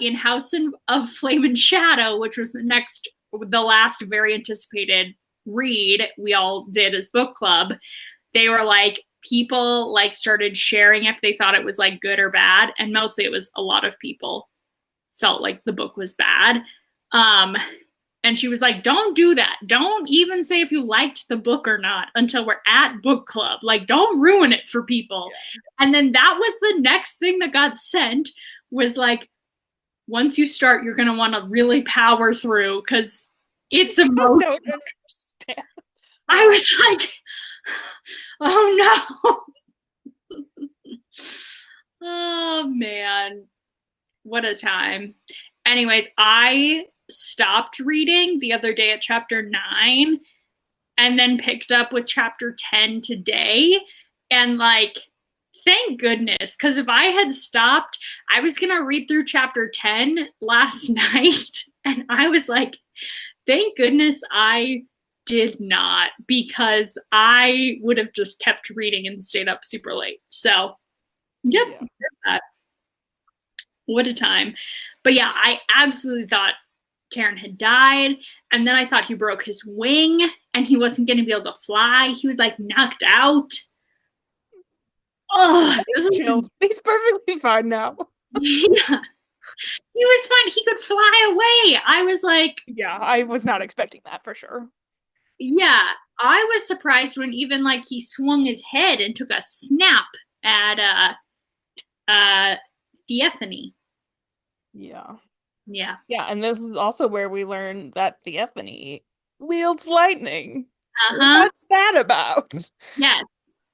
in of Flame and Shadow, which was the last very anticipated read we all did as book club, they were like people like started sharing if they thought it was like good or bad, and mostly it was a lot of people felt like the book was bad. um and she was like, don't do that, don't even say if you liked the book or not until we're at book club, like don't ruin it for people. Yeah. And then that was the next thing that got sent, was like, once you start you're going to want to really power through because it's I emotional. don't understand. I Oh, was like, oh no. Oh man, what a time. Anyways, I stopped reading the other day at chapter 9 and then picked up with chapter 10 today. And like Thank goodness, because if I had stopped, I was gonna read through chapter 10 last night, and I was like, thank goodness I did not, because I would have just kept reading and stayed up super late. So, yep, Yeah. what a time. But yeah, I absolutely thought Taryn had died, and then I thought he broke his wing and he wasn't going to be able to fly. He was like knocked out. Oh, this Chill. is He's perfectly fine now. yeah. He was fine. He could fly away. I was like, Yeah, I was not expecting that for sure. yeah. I was surprised when even like he swung his head and took a snap at Theophany. Yeah. Yeah. Yeah, and this is also where we learn that Theophany wields lightning. Uh-huh. What's that about? Yes.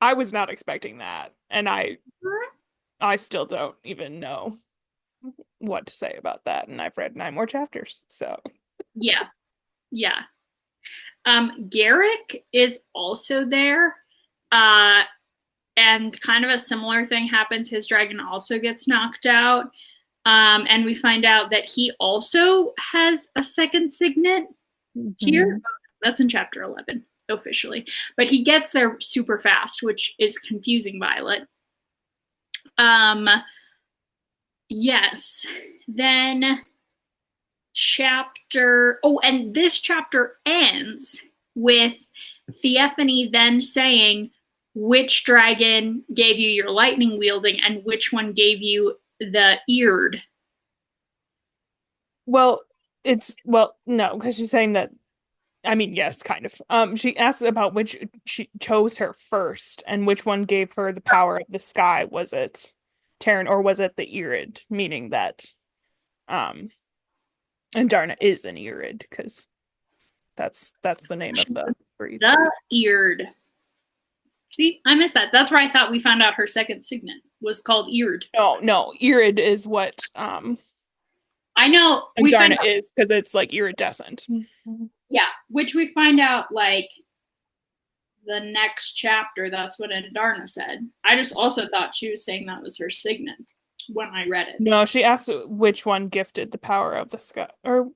I was not expecting that, and I still don't even know what to say about that, and I've read 9 more chapters, so Yeah. Yeah. Garrick is also there. Uh and kind of a similar thing happens. His dragon also gets knocked out. And we find out that he also has a second signet here. Mhm. That's in chapter 11 officially. But he gets there super fast, which is confusing Violet. Um, yes. Then and this chapter ends with Theophany then saying which dragon gave you your lightning wielding and which one gave you the eared. Well, no, because she's saying that I mean, yes, kind of. She asked about which she chose her first and which one gave her the power of the sky. Was it Terran or was it the Irid? Meaning that um and Darna is an Irid because that's the name of the breed. The eared. See, I missed that. That's where I thought we found out her second signet was called eared. No, no, Irid is what I know and we find Darna out, is because it's like iridescent. yeah, which we find out like the next chapter. That's what Andarna said. I just also thought she was saying that was her signet when I read it. No, she asked which one gifted the power of the sky. Or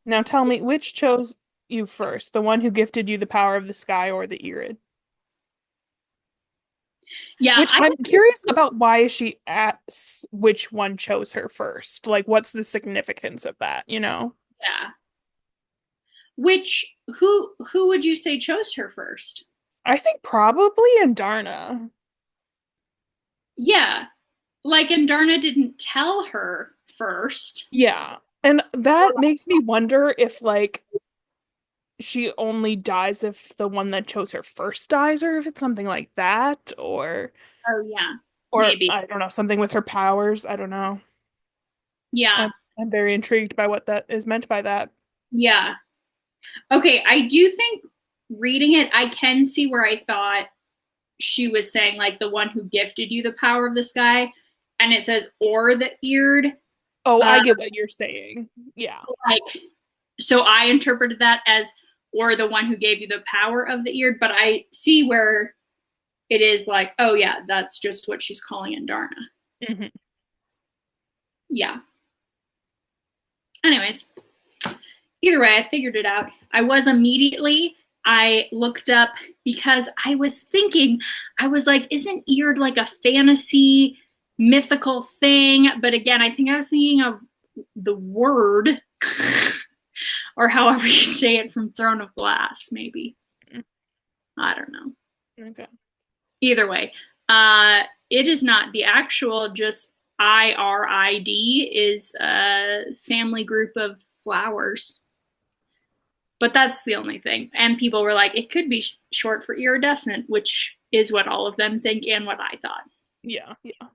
now tell me which chose you first, the one who gifted you the power of the sky or the Irid? Yeah, Which I'm curious about why she asks which one chose her first. Like, what's the significance of that, you know? yeah. Which who would you say chose her first? I think probably Andarna. Yeah, like Andarna didn't tell her first. Yeah. And that makes me wonder if, like, she only dies if the one that chose her first dies, or if it's something like that, Oh yeah, or maybe. I don't know, something with her powers. I don't know. Yeah, I'm very intrigued by what that is meant by that. yeah. Okay, I do think reading it, I can see where I thought she was saying like the one who gifted you the power of the sky, and it says or the eared. Oh, I Uh, get what you're saying. Yeah. like, so I interpreted that as or the one who gave you the power of the eared, but I see where it is like, oh yeah, that's just what she's calling Andarna. Mhm. Yeah. Anyways, either way, I figured it out. I looked up because I was thinking, I was like, isn't Eared like a fantasy mythical thing? But again, I think I was thinking of the word or however you say it from Throne of Glass, maybe. I don't know. Okay. Either way, it is not the actual, just IRID is a family group of flowers. But that's the only thing. And people were like, it could be short for iridescent, which is what all of them think and what I thought. Yeah, yeah.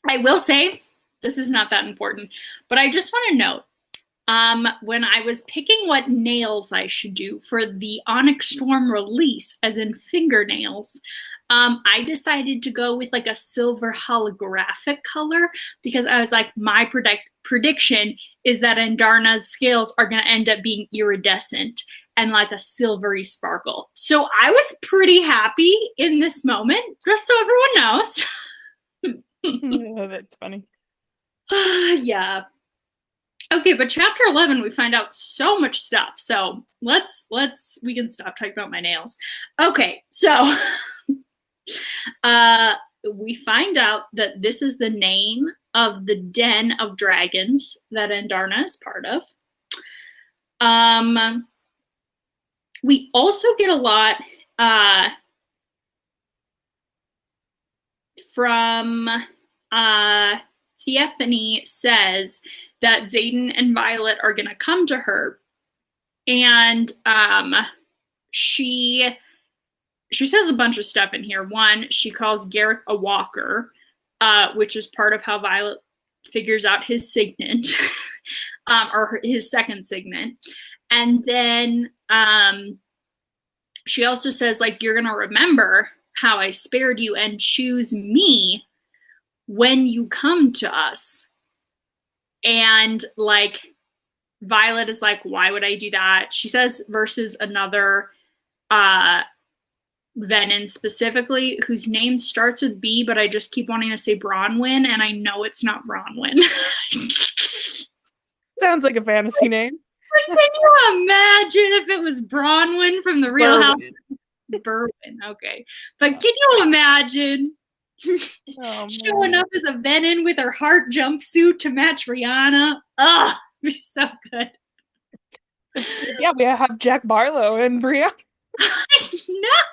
I will say, this is not that important, but I just want to note when I was picking what nails I should do for the Onyx Storm release, as in fingernails, I decided to go with like a silver holographic color because I was like, my prediction is that Andarna's scales are going to end up being iridescent. and like a silvery sparkle. So I was pretty happy in this moment, just so everyone knows. Yeah, that's funny. Yeah. Okay, but chapter 11 we find out so much stuff. So let's we can stop talking about my nails. Okay, so uh we find out that this is the name of the den of dragons that Andarna is part of. Um we also get a lot uh from Theophany says that Xaden and Violet are going to come to her, and she says a bunch of stuff in here. One, she calls Gareth a walker, which is part of how Violet figures out his signet, or his second signet. And then she also says, like, you're going to remember how I spared you and choose me when you come to us. And like, Violet is like, why would I do that? She says versus another Venom specifically, whose name starts with B, but I just keep wanting to say Bronwyn, and I know it's not Bronwyn. Sounds like a fantasy name. Can you imagine if it was Bronwyn from the Real House? Berwyn, okay. But can you imagine showing up as a Venom with her heart jumpsuit to match Rihanna? Ugh, it'd be so good. Yeah, we have Jack Barlow and Bria.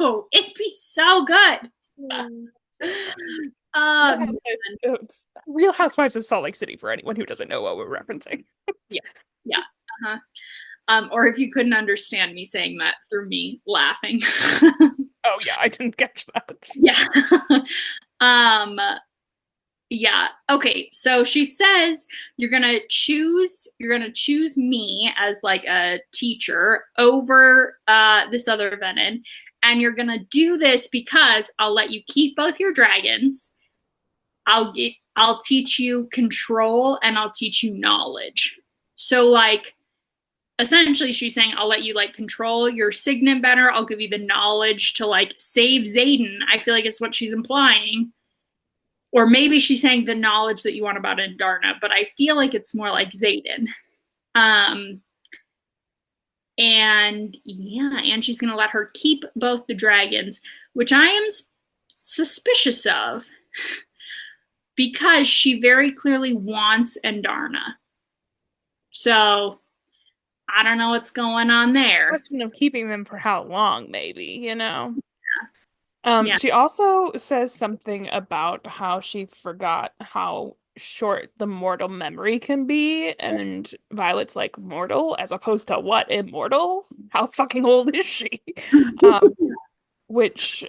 No, it'd be so good. Real Housewives of Salt Lake City for anyone who doesn't know what we're referencing. Yeah, yeah. Uh-huh. Or if you couldn't understand me saying that through me laughing. Oh yeah, I didn't catch that. Yeah. um yeah. Okay, so she says you're gonna choose me as like a teacher over this other Venom, and you're gonna do this because I'll let you keep both your dragons. I'll teach you control and I'll teach you knowledge. So like essentially she's saying I'll let you like control your signet better. I'll give you the knowledge to like save Xaden. I feel like it's what she's implying. Or maybe she's saying the knowledge that you want about Andarna, but I feel like it's more like Xaden. And yeah, and she's gonna let her keep both the dragons, which I am suspicious of because she very clearly wants Andarna. So I don't know what's going on there. Question of keeping them for how long, maybe, you know? Yeah. She also says something about how she forgot how short the mortal memory can be, and Violet's like, mortal as opposed to what? Immortal? How fucking old is she? Um, which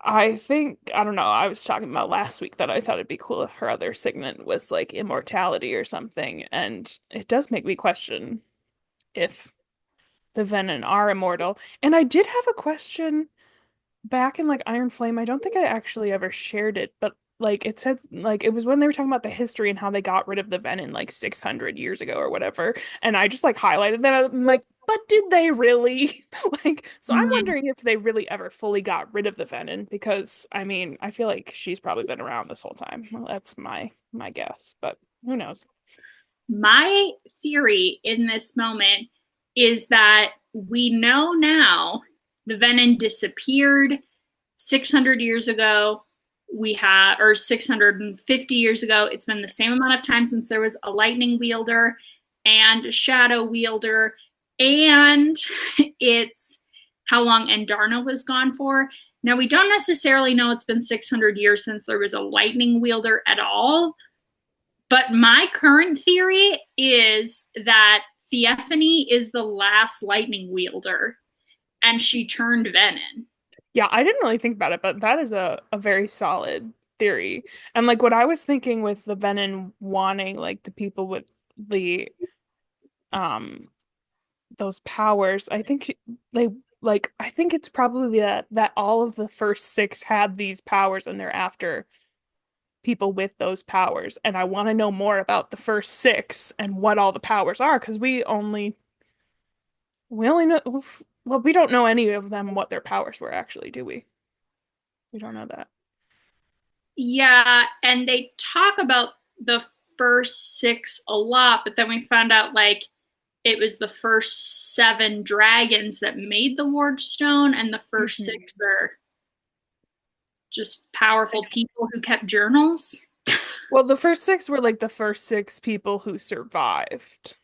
I think, I don't know, I was talking about last week that I thought it'd be cool if her other signet was like immortality or something, and it does make me question if the Venom are immortal. And I did have a question back in like Iron Flame. I don't think I actually ever shared it, but like it said, like it was when they were talking about the history and how they got rid of the Venom like 600 years ago or whatever. And I just like highlighted that. I'm like, but did they really? Like, so I'm wondering if they really ever fully got rid of the Venom because I mean, I feel like she's probably been around this whole time. Well, that's my guess, but who knows? My theory in this moment is that we know now the Venom disappeared 600 years ago. We have, or 650 years ago. It's been the same amount of time since there was a lightning wielder and a shadow wielder, and it's how long Andarna was gone for. Now, we don't necessarily know it's been 600 years since there was a lightning wielder at all, but my current theory is that Theophany is the last lightning wielder and she turned Venom. Yeah, I didn't really think about it, but that is a very solid theory. And like what I was thinking with the Venom wanting like the people with the um those powers, I think they like I think it's probably that all of the first six had these powers and they're after people with those powers. And I want to know more about the first six and what all the powers are because we only We only know, well, we don't know any of them what their powers were actually, do we? We don't know that. Yeah, and they talk about the first six a lot, but then we found out like it was the first seven dragons that made the ward stone, and the first six Mhm. are just powerful people who kept journals. Well, the first six were like the first six people who survived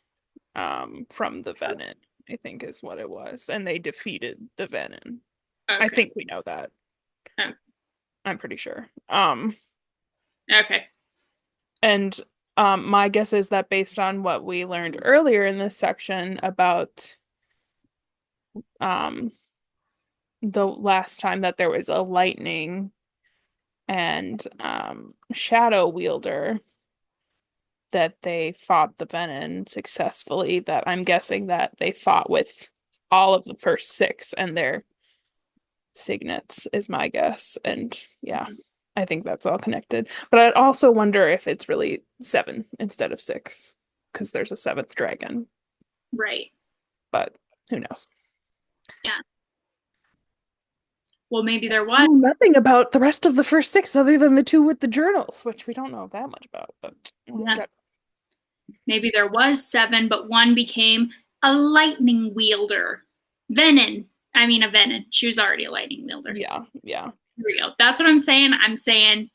from the Venom, I think is what it was. And they defeated the Venom. I Okay. think we know that. Oh, I'm pretty sure. okay. And my guess is that based on what we learned earlier in this section about um the last time that there was a lightning and shadow wielder that they fought the Venom successfully, that I'm guessing that they fought with all of the first six and their signets is my guess. And yeah, I think that's all connected. But I also wonder if it's really seven instead of six, because there's a seventh dragon. Right. But who knows? Yeah. Well, maybe there I was. know nothing about the rest of the first six other than the two with the journals, which we don't know that much about, but we'll Yeah. get. Maybe there was seven, but one became a lightning wielder. Venom. I mean, a Venom. She was already a lightning wielder. Yeah, yeah. Here we go. That's what I'm saying. I'm saying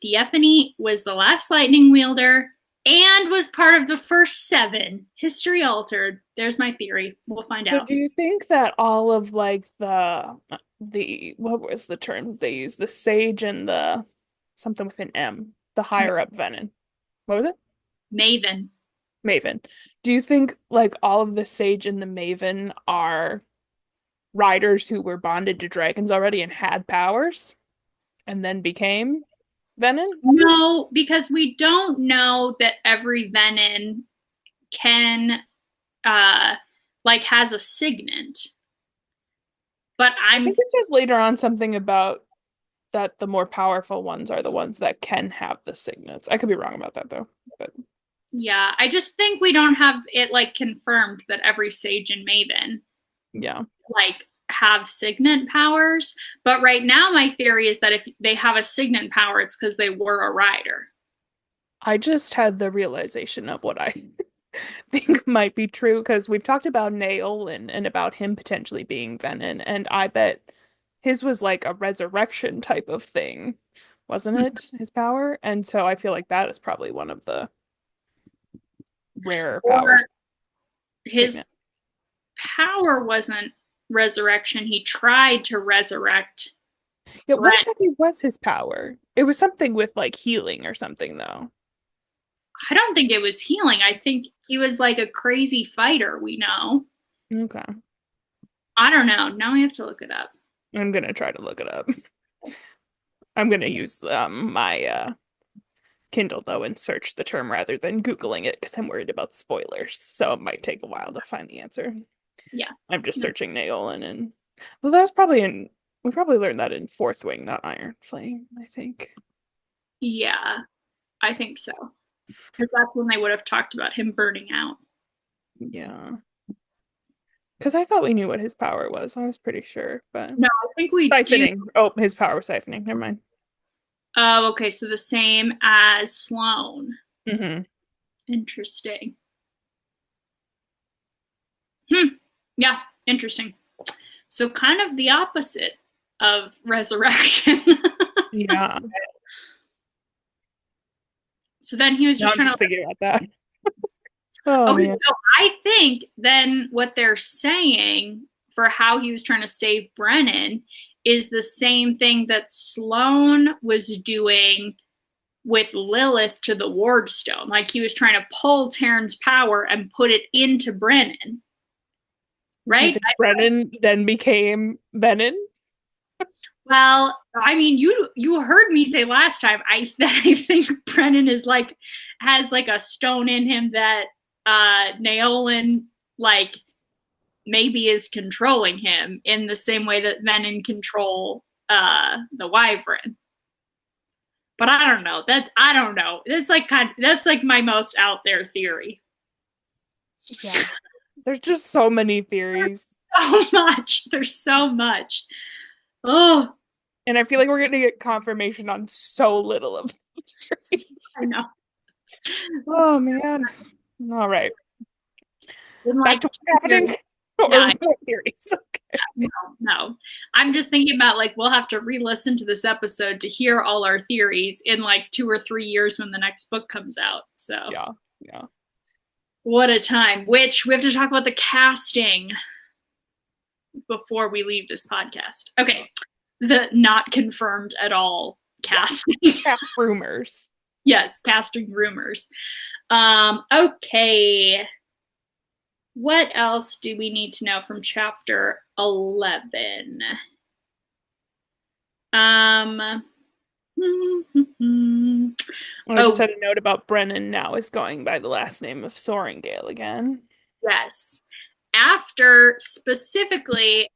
Theophany was the last lightning wielder and was part of the first seven. History altered. There's my theory. We'll find So out. do you think that all of like the what was the term they used? The sage and the something with an M, the higher up Venom. What was it? Maven. Maven. Do you think like all of the sage and the Maven are riders who were bonded to dragons already and had powers and then became Venom? No, because we don't know that every Venom can uh like has a signet. But I I'm think it says later on something about that the more powerful ones are the ones that can have the signets. I could be wrong about that though. But yeah, I just think we don't have it like confirmed that every sage and maven yeah. like have signet powers. But right now my theory is that if they have a signet power, it's because they were a rider. I just had the realization of what I think might be true because we've talked about Naolin and about him potentially being Venom, and I bet his was like a resurrection type of thing, wasn't it? His power? And so I feel like that is probably one of the rarer powers. Or his Signet. power wasn't resurrection. He tried to resurrect Yeah, what Brent. exactly was his power? It was something with like healing or something though. I don't think it was healing. I think he was like a crazy fighter, we know. Okay. I don't know. Now we have to look it up. I'm gonna try to look it up. I'm gonna use my Kindle though and search the term rather than Googling it because I'm worried about spoilers. So it might take a while to find the answer. Yeah. I'm just searching Naolin and well, that was probably in we probably learned that in Fourth Wing, not Iron Flame, I think. Yeah, I think so. Because that's when they would have talked about him burning out. Yeah. Because I thought we knew what his power was. I was pretty sure, but No, I think we do. siphoning. Oh, his power was siphoning. Never mind. Oh, okay. So the same as Sloane. Hmm. Interesting. Hmm. Yeah, interesting. So kind of the opposite of resurrection. Yeah. So then he was Now just I'm trying to. just thinking about that. Oh Okay, man. so I think then what they're saying for how he was trying to save Brennan is the same thing that Sloane was doing with Lilith to the Ward Stone. Like he was trying to pull Taryn's power and put it into Brennan, Do you right? think Brennan then became Venom? Well, I mean, you heard me say last time I think Brennan is like has like a stone in him that Naolin like maybe is controlling him in the same way that Venom control the Wyvern. But I don't know. That I don't know. That's like my most out there theory. Yeah. There's just so many theories. So much. There's so much. Oh, And I feel like we're going to get confirmation on so little of theory. I know. Oh man. All right. In Back like to what's 2 years. happening No, or more theories. Okay. no, no. I'm just thinking about like we'll have to re-listen to this episode to hear all our theories in like 2 or 3 years when the next book comes out. So Yeah. Yeah. what a time. Which we have to talk about the casting before we leave this podcast. Okay. The not confirmed at all Yeah. casting. Cast rumors. Yes, casting rumors. Okay. What else do we need to know from chapter 11? Um, I just oh, had a note about Brennan now is going by the last name of Sorrengail again. yes. After specifically,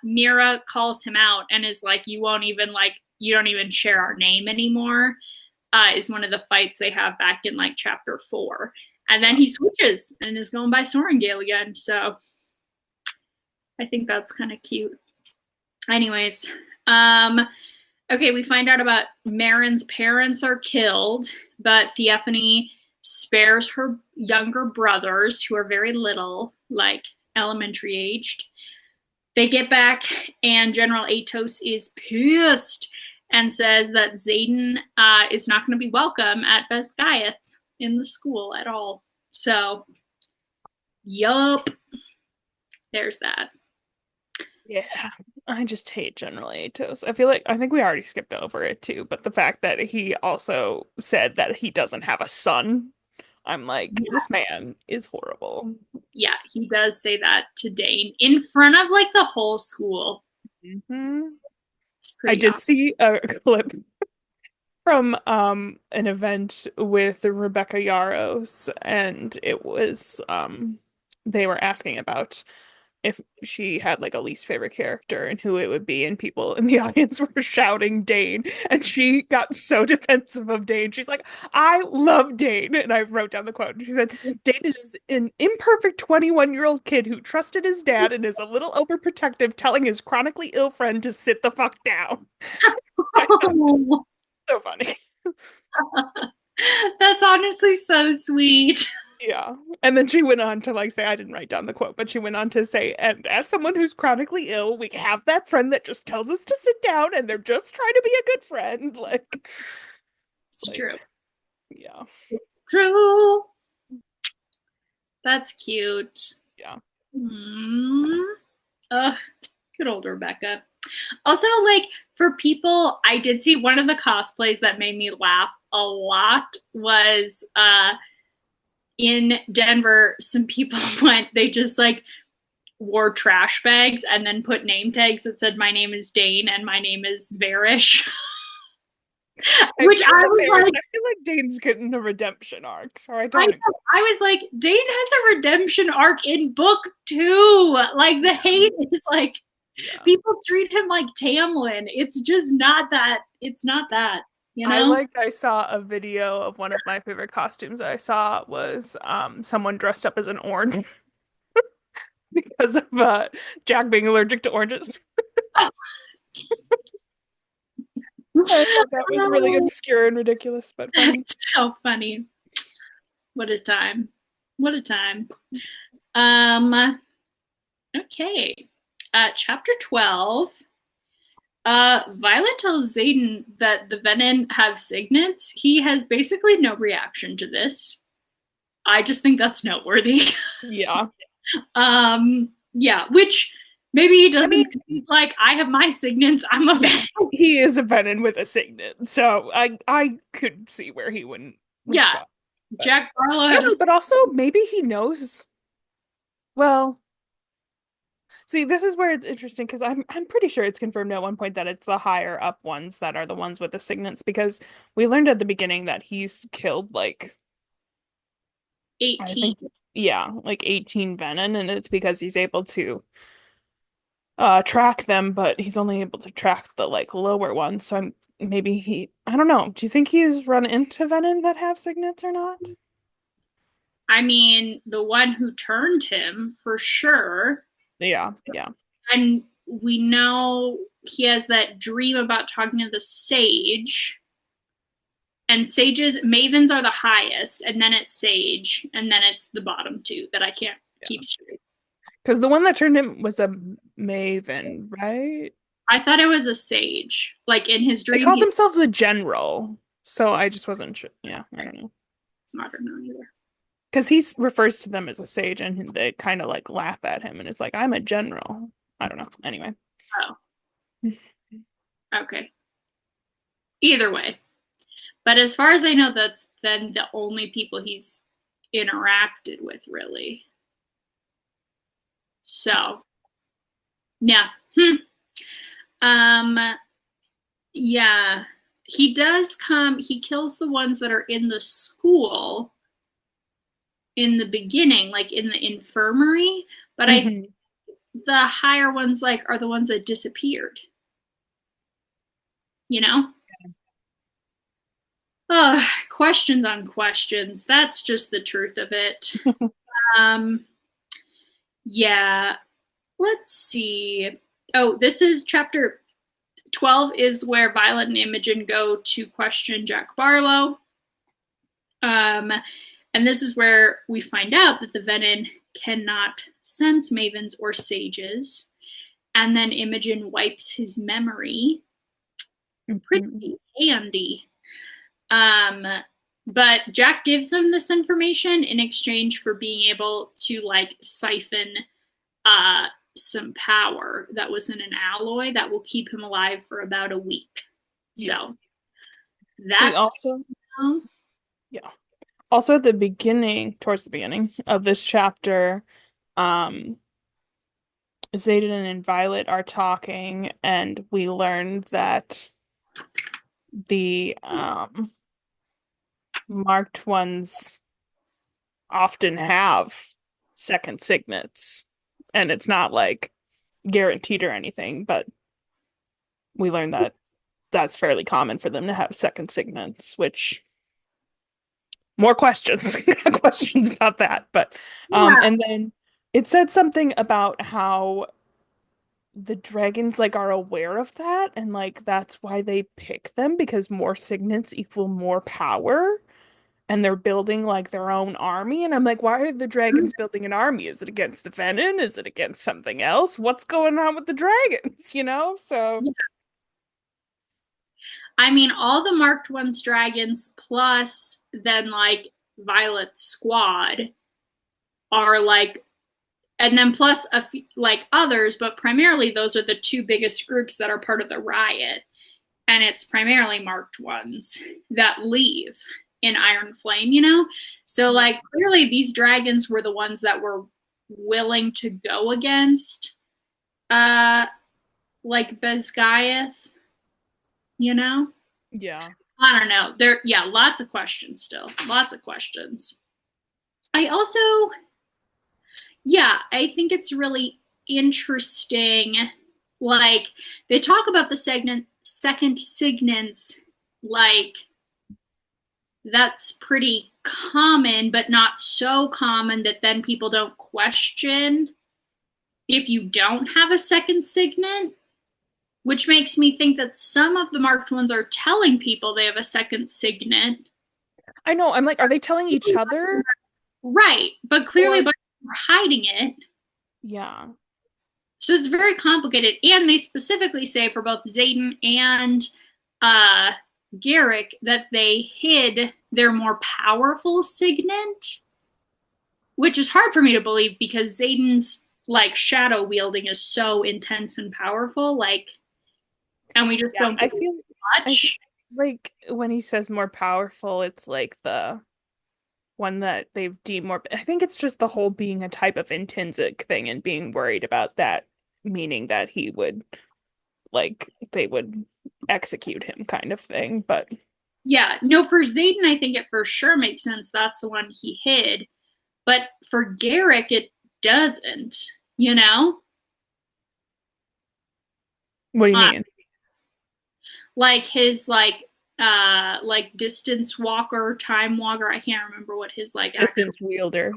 Mira calls him out and is like, you don't even share our name anymore, is one of the fights they have back in like chapter 4. And then he switches and is going by Sorrengail again. So I think that's kind of cute. Anyways, okay, we find out about Marin's parents are killed, but Theophany spares her younger brothers, who are very little, like elementary aged. They get back, and General Atos is pissed and says that Xaden is not going to be welcome at Besgaiath in the school at all. So, yup, there's that. Yeah. I just hate General Atos. I think we already skipped over it too, but the fact that he also said that he doesn't have a son, I'm like, this man is horrible. Yeah, he does say that to Dane in front of like the whole school. Hmm. It's I pretty did awesome. see a clip from an event with Rebecca Yarros, and it was they were asking about if she had like a least favorite character and who it would be, and people in the audience were shouting Dane, and she got so defensive of Dane. She's like, I love Dane. And I wrote down the quote. She said, Dane is an imperfect 21-year-old kid who trusted his dad and is a little overprotective, telling his chronically ill friend to sit the fuck down. So funny. That's honestly so sweet. Yeah. And then she went on to like say, I didn't write down the quote, but she went on to say, and as someone who's chronically ill, we have that friend that just tells us to sit down and they're just trying to be a good friend. It's Like, true. yeah. It's true. That's cute. Yeah. Mm. Ugh, good old Rebecca. Also, like for people, I did see one of the cosplays that made me laugh a lot was in Denver, some people they just like wore trash bags and then put name tags that said, my name is Dane and my name is Varish. Which I was like, I feel like Dane's getting a redemption arc, so I I, don't. I was like, Dane has a redemption arc in book 2. Like the hate is like Yeah. people treat him like Tamlin. It's just not that. It's not that. You know? I saw a video of one of my favorite costumes I saw was someone dressed up as an orange because of Jack being allergic to oranges. I thought that was really obscure and ridiculous, but funny. It's so funny. What a time. What a time. Um. Okay. Chapter 12. Violet tells Xaden that the Venin have signets. He has basically no reaction to this. I just think that's noteworthy. Yeah. Yeah, which maybe he I mean, doesn't like. I have my signets. I'm a Venin. he is a venom with a signet, so I could see where he wouldn't Yeah, respond. But Jack Barlow I had don't a. know, but also maybe he knows. Well, see, this is where it's interesting because I'm pretty sure it's confirmed at one point that it's the higher up ones that are the ones with the signets because we learned at the beginning that he's killed like I 18. think yeah, like 18 venom, and it's because he's able to track them, but he's only able to track the like lower ones. So maybe I don't know. Do you think he's run into venom that have signets or not? I mean, the one who turned him for sure. Yeah, yeah. And we know he has that dream about talking to the sage. And sages, mavens are the highest, and then it's sage, and then it's the bottom two that I can't keep straight. Because the one that turned him was a maven, right? I thought it was a sage. Like in his They dream, called he's themselves a general, so I just wasn't sure. Yeah, I don't know. I don't know either. Because he refers to them as a sage, and they kind of like laugh at him, and it's like, I'm a general. I don't know. Anyway. Oh, okay. Either way. But as far as I know, that's then the only people he's interacted with, really. So, yeah. Um, yeah. He does come, he kills the ones that are in the school in the beginning, like in the infirmary, but I Mhm. the higher ones like are the ones that disappeared, you know? Oh, questions on questions. That's just the truth of it. Um, yeah, let's see. Oh, this is chapter 12 is where Violet and Imogen go to question Jack Barlow. Um, and this is where we find out that the Venin cannot sense mavens or sages. And then Imogen wipes his memory. Mhm. Pretty handy. Um, but Jack gives them this information in exchange for being able to like siphon some power that was in an alloy that will keep him alive for about a week. Yeah. So We that's also, yeah. Also at the beginning, towards the beginning of this chapter, um, Xaden and Violet are talking, and we learned that the marked ones often have second signets, and it's not like guaranteed or anything, but we learned that that's fairly common for them to have second signets, which more questions, questions about that. But yeah, and then it said something about how the dragons like are aware of that and like that's why they pick them because more signets equal more power and they're building like their own army and I'm like why are the dragons building an army? Is it against the Venin? Is it against something else? What's going on with the dragons, you know? So yeah. I mean, all the marked ones dragons plus then like Violet's squad are like, and then plus a few, like others, but primarily those are the two biggest groups that are part of the riot. And it's primarily marked ones that leave in Iron Flame, you know? So, yeah, like, clearly these dragons were the ones that were willing to go against, uh, like Bezgaiath, you know? yeah. I don't know. There, yeah, lots of questions still. Lots of questions. I also, yeah, I think it's really interesting. Like, they talk about the second signants, like, that's pretty common, but not so common that then people don't question if you don't have a second signet, which makes me think that some of the marked ones are telling people they have a second signet. I know. I'm like, are they telling each other? Right, but clearly Or by hiding it. yeah. So it's very complicated. And they specifically say for both Zayden and uh, Garrick that they hid their more powerful signet, which is hard for me to believe because Zayden's like shadow wielding is so intense and powerful. Like, and we just Yeah, don't get I feel much. like when he says more powerful, it's like the one that they've deemed more. I think it's just the whole being a type of intrinsic thing and being worried about that, meaning that he would like they would execute him kind of thing. But Yeah, no, for Zayden, I think it for sure makes sense. That's the one he hid. But for Garrick, it doesn't, you know? what do you Uh, mean? like his like like distance walker, time walker. I can't remember what his like actual Distance wielder.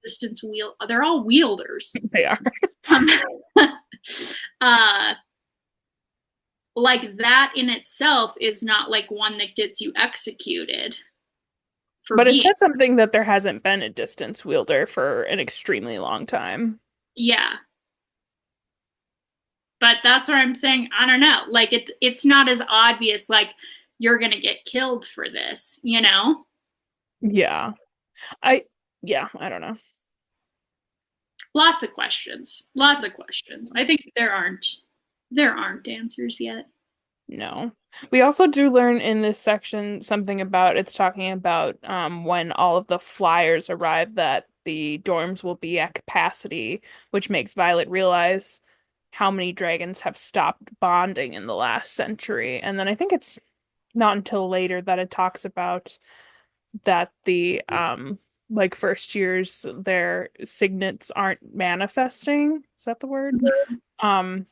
distance wheel. They're all wielders. They are. Um, uh, like that in itself is not like one that gets you executed for But it being. said something that there hasn't been a distance wielder for an extremely long time. Yeah, but that's what I'm saying. I don't know. Like it's not as obvious. Like you're gonna get killed for this. You know. Yeah. I yeah, I don't know. Lots of questions. Lots of questions. I think there aren't answers yet. No. We also do learn in this section something about it's talking about when all of the flyers arrive that the dorms will be at capacity, which makes Violet realize how many dragons have stopped bonding in the last century. And then I think it's not until later that it talks about that the like first years their signets aren't manifesting. Is that the word? Um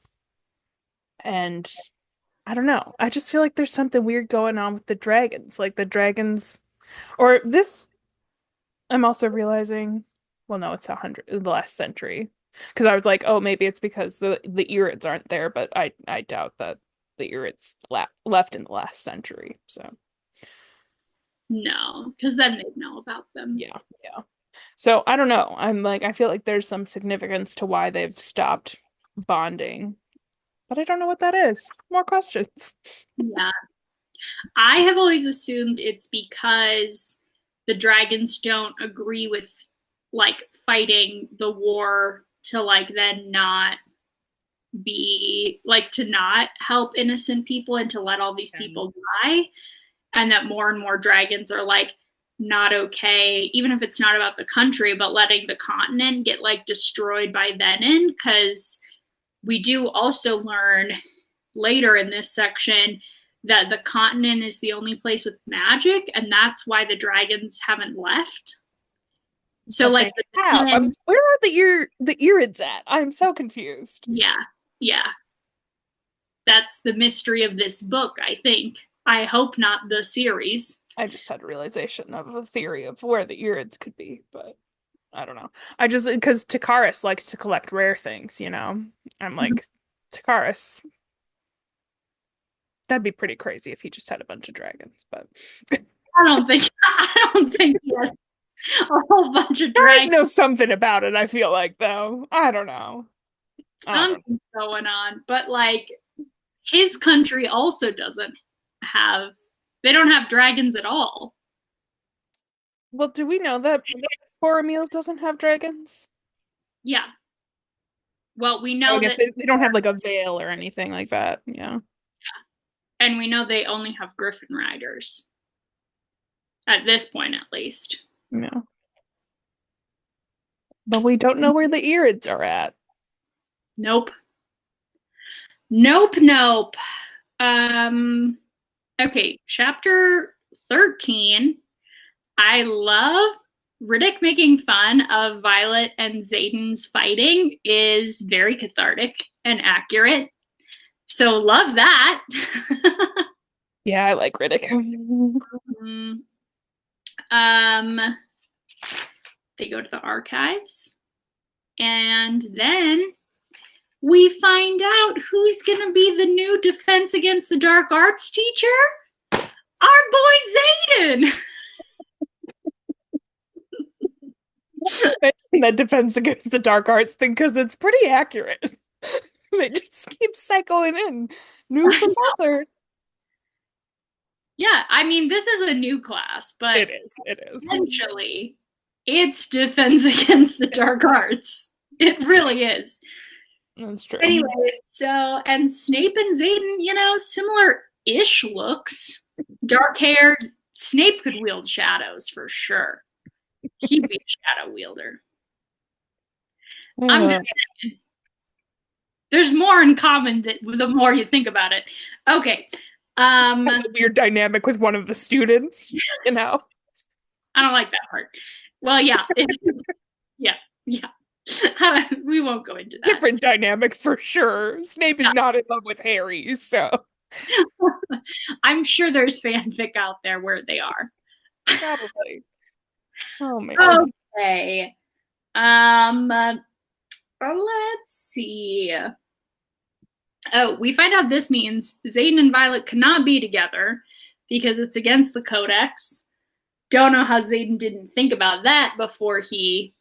and I don't know. I just feel like there's something weird going on with the dragons. Like the dragons, or this, I'm also realizing, well, no, it's the last century. Because I was like, oh, maybe it's because the Irids aren't there, but I doubt that the Irids left in the last century. So No, because then they'd know about them. yeah, yeah. So I don't know. I'm like, I feel like there's some significance to why they've stopped bonding, but I don't know what that is. More questions. Yeah. I have always assumed it's because the dragons don't agree with like fighting the war to like then not be like to not help innocent people and to let all these people die, and that more and more dragons are like not okay, even if it's not about the country, but letting the continent get like destroyed by venom. Because we do also learn later in this section that the continent is the only place with magic, and that's why the dragons haven't left. So But like they the have. venom, Where are the Irids at? I'm so confused. yeah, yeah, that's the mystery of this book, I think. I hope not the series. I just had a realization of a theory of where the Irids could be, but I don't know. I just because Takaris likes to collect rare things, you know. I'm like, Takaris, that'd be pretty crazy if he just had a bunch of dragons, but I don't think he has a whole bunch of Takaris dragons. knows something about it, I feel like, though. I don't know. I don't know. Something's going on, but like his country also doesn't have. They don't have dragons at all. Well, do we know that Boromir doesn't have dragons? Yeah. Well, we Oh, I know guess that, they don't have like a veil or anything like that. Yeah. and we know they only have Griffin riders at this point, at least. No. But we don't know where the Irids are at. Nope. Nope. Nope. Um. Okay. Chapter 13. I love Riddick making fun of Violet and Zayden's fighting is very cathartic and accurate. So love that. Yeah, I like Riddick. um, they go to the archives, and then we find out who's going to be the new Defense Against the Dark Arts teacher. Our boy Zayden. That Defense Against the Dark Arts thing because it's pretty accurate. They just keep cycling in new professors. Yeah, I mean, this is a new class, but It is. It is. essentially, it's Defense Against the Dark Arts. It really is. That's true. Anyways, so, and Snape and Zayden, similar-ish looks. Dark-haired, Snape could wield shadows for sure. He'd be a shadow wielder. I'm just saying. There's more in common the more you think about it. Okay. A weird dynamic with one of the students, you know. I don't like that part. Well, yeah. Yeah. We won't go into that. Different dynamic for sure. Snape is not in love with Harry, so. I'm sure there's fanfic out there where they are. Probably. Oh man. Okay. Um, let's see. Oh, we find out this means Zayden and Violet cannot be together because it's against the Codex. Don't know how Zayden didn't think about that before he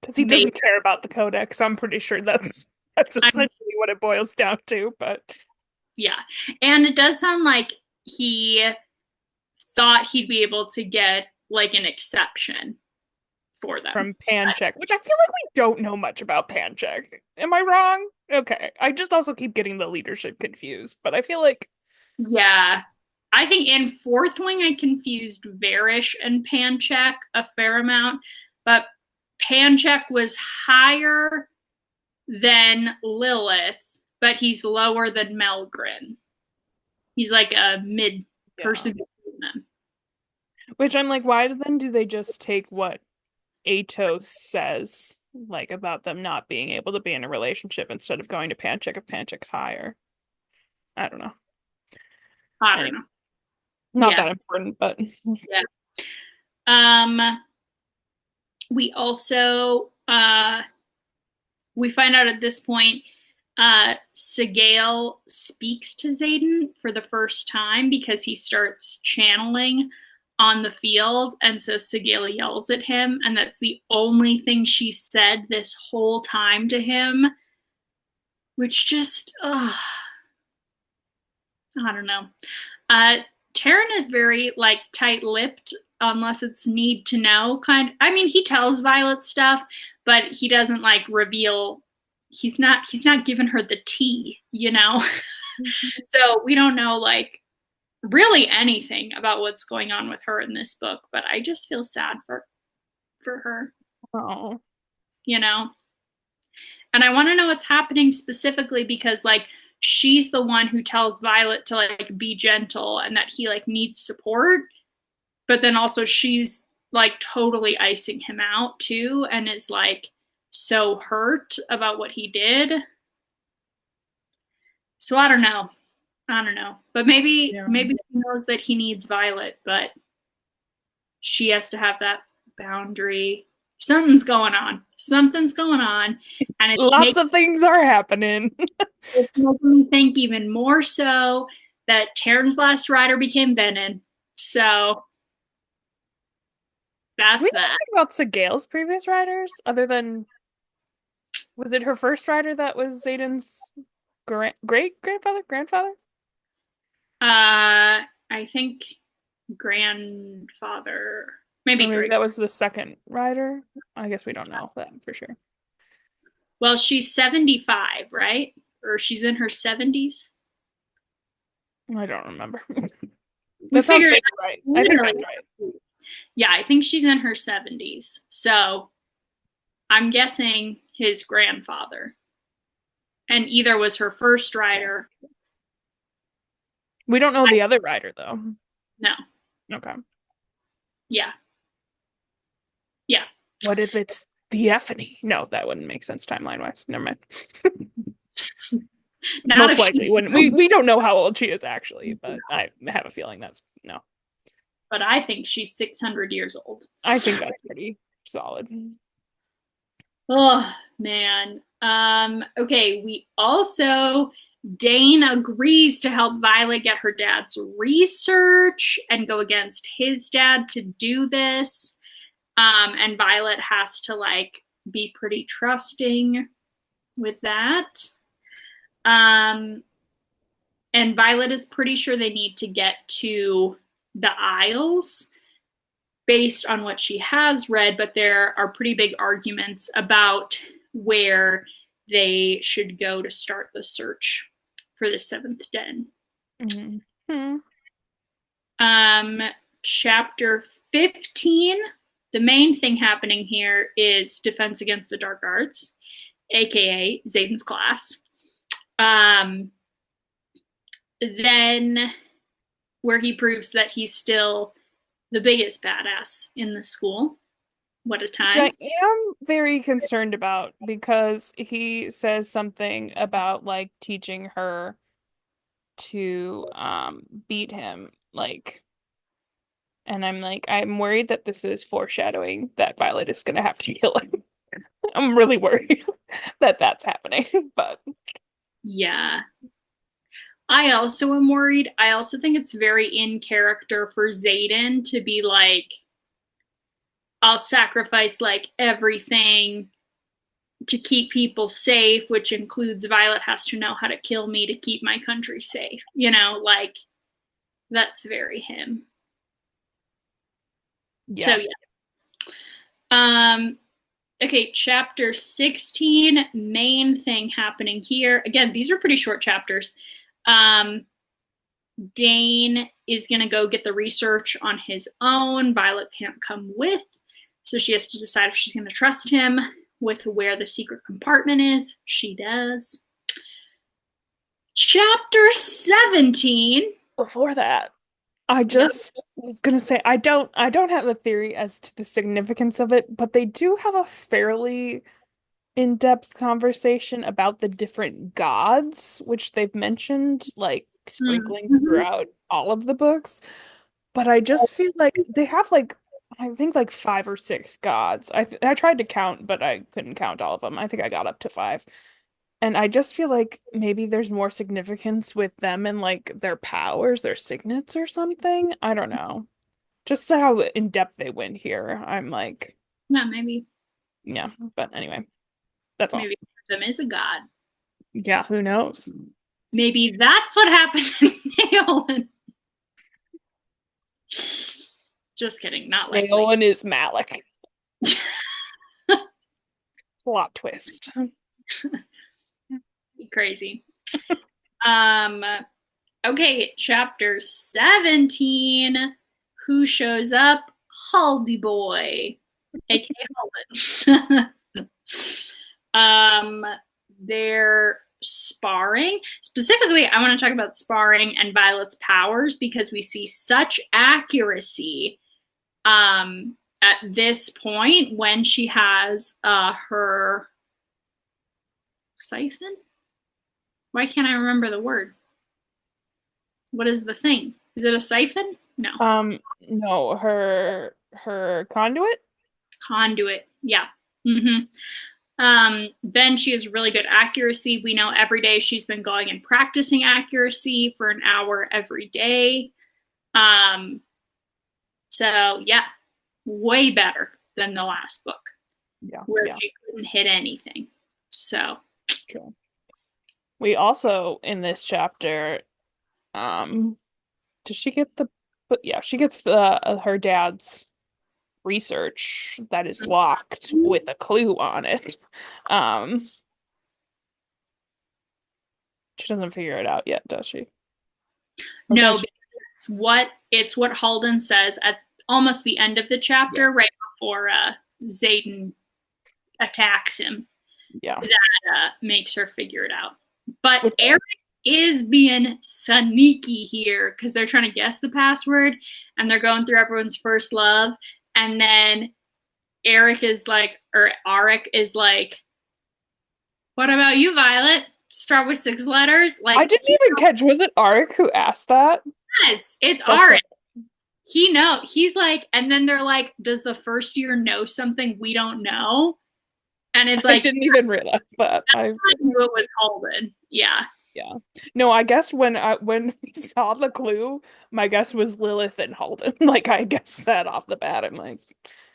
Because he made. doesn't care about the codex. I'm pretty sure that's I'm essentially what it boils down to. But yeah, and it does sound like he thought he'd be able to get like an exception for them. from Pancheck, which I feel like we don't know much about Pancheck. Am I wrong? Okay. I just also keep getting the leadership confused, but I feel like Yeah. I think in Fourth Wing, I confused Varish and Pancheck a fair amount, but Pancheck was higher than Lilith, but he's lower than Melgrin. He's like a mid yeah. person between them. Which I'm like, why then do they just take what Atos says, like about them not being able to be in a relationship instead of going to Pancheck if Pancheck's higher? I don't know. I don't Anyway, know. not Yeah. that important, but Yeah. Um, we also we find out at this point Sigale speaks to Zayden for the first time because he starts channeling on the field. And so Sigale yells at him, and that's the only thing she said this whole time to him, which just, I don't know. Uh, Taryn is very like tight-lipped unless it's need to know kind. I mean, he tells Violet stuff, but he doesn't like reveal. He's not giving her the tea, you know. So we don't know like really anything about what's going on with her in this book. But I just feel sad for her, oh, you know. And I want to know what's happening specifically because like she's the one who tells Violet to like be gentle and that he like needs support, but then also she's like totally icing him out too and is like so hurt about what he did. So I don't know. I don't know. But maybe yeah. maybe he knows that he needs Violet, but she has to have that boundary. Something's going on. Something's going on. And Lots of things are happening. it's making me think even more so that Taryn's last rider became Venom. So We that's don't that. think about Segale's previous riders, other than was it her first rider that was Zayden's great grandfather? Grandfather? I think grandfather, maybe Or maybe great. that was the second rider? I guess we don't know that for sure. Well, she's 75, right? Or she's in her 70s. I don't remember. We That sounds figured maybe out right. I think literally. that's right. Yeah, I think she's in her 70s. So I'm guessing his grandfather. And either was her first Yeah. rider. We don't know I, the other rider though. no. Okay. Yeah. Yeah. What if it's Theophany? No, that wouldn't make sense timeline wise. Never mind. Not Most if likely she, wouldn't. We don't know how old she is actually, but I have a feeling that's no. but I think she's 600 years old. I think that's pretty solid. Oh, man. Okay, we also Dane agrees to help Violet get her dad's research and go against his dad to do this. And Violet has to like be pretty trusting with that. Um, and Violet is pretty sure they need to get to the Isles based on what she has read, but there are pretty big arguments about where they should go to start the search for the seventh den. Mm-hmm. Um, Chapter 15, the main thing happening here is Defense Against the Dark Arts, aka Zayden's class. Um, then, where he proves that he's still the biggest badass in the school. What a Which time. I am very concerned about because he says something about like teaching her to beat him, like, and I'm like, I'm worried that this is foreshadowing that Violet is gonna have to kill him. I'm really worried that that's happening, but Yeah. I also am worried. I also think it's very in character for Xaden to be like, I'll sacrifice like everything to keep people safe, which includes Violet has to know how to kill me to keep my country safe. You know, like that's very him. So yeah. yeah. Um okay, chapter 16, main thing happening here. Again, these are pretty short chapters. Um Dane is going to go get the research on his own. Violet can't come with. So she has to decide if she's going to trust him with where the secret compartment is. She does. Chapter 17. Before that, I Yep. just was gonna say I don't have a theory as to the significance of it, but they do have a fairly in-depth conversation about the different gods, which they've mentioned, like sprinkling Mm-hmm. throughout all of the books. But I just feel like they have like I think like five or six gods. I tried to count, but I couldn't count all of them. I think I got up to five. And I just feel like maybe there's more significance with them and like their powers, their signets or something. I don't know. Just how in depth they went here. I'm like, Yeah, maybe yeah, but anyway, that's all. maybe them is a god. Yeah, who knows? Maybe that's what happened to Naolan. Just kidding, not likely. Naolan is Malik. Plot twist. Crazy. Um Okay, chapter 17. Who shows up? Haldy Boy, aka Halden. um, they're sparring. Specifically, I want to talk about sparring and Violet's powers because we see such accuracy at this point when she has her siphon. Why can't I remember the word? What is the thing? Is it a siphon? No. No, her conduit? Conduit. Yeah. Mm-hmm. Then she has really good accuracy. We know every day she's been going and practicing accuracy for an hour every day. Um, so yeah, way better than the last book Yeah, where yeah, she couldn't hit anything. So true. We also in this chapter, um, does she get the but yeah, she gets the her dad's research that is locked with a clue on it. Um, she doesn't figure it out yet, does she? Or does no, she? it's what Halden says at almost the end of the Yeah, chapter, right before Xaden attacks him. yeah. That makes her figure it out. But Which Eric is being sneaky here because they're trying to guess the password and they're going through everyone's first love. And then Eric is like, or Arik is like, what about you, Violet? Start with 6 letters? I Like, didn't he even catch, was it Arik who asked that? knows. It's That's Arik. so He know. He's like, and then they're like, does the first year know something we don't know? And it's I like, didn't even realize that. I knew it was Holden. Yeah. Yeah. No, I guess when we saw the clue, my guess was Lilith and Halden. Like I guessed that off the bat. I'm like,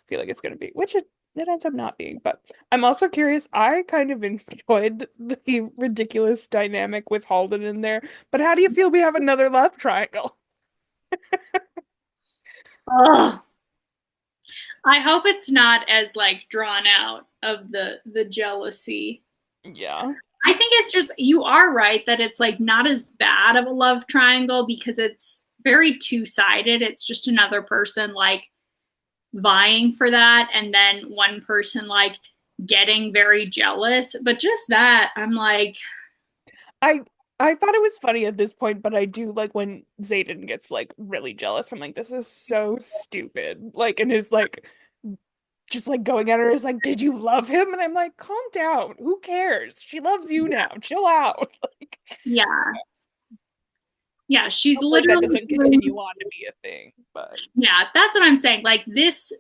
feel like it's gonna be, which it ends up not being. But I'm also curious. I kind of enjoyed the ridiculous dynamic with Halden in there. But how do you feel we have another love triangle? Ugh. I hope it's not as like drawn out of the jealousy. Yeah. I think it's just you are right that it's like not as bad of a love triangle because it's very two-sided. It's just another person like vying for that and then one person like getting very jealous. But just that, I'm like, I I thought it was funny at this point, but I do like when Xaden gets like really jealous. I'm like, this is so stupid. Like, and his like just like going at her is like, did you love him? And I'm like, calm down. Who cares? She loves you now. Chill out. Like, yeah. Yeah, she's Hopefully that literally doesn't continue on to be a thing, but yeah, that's what I'm saying. Like this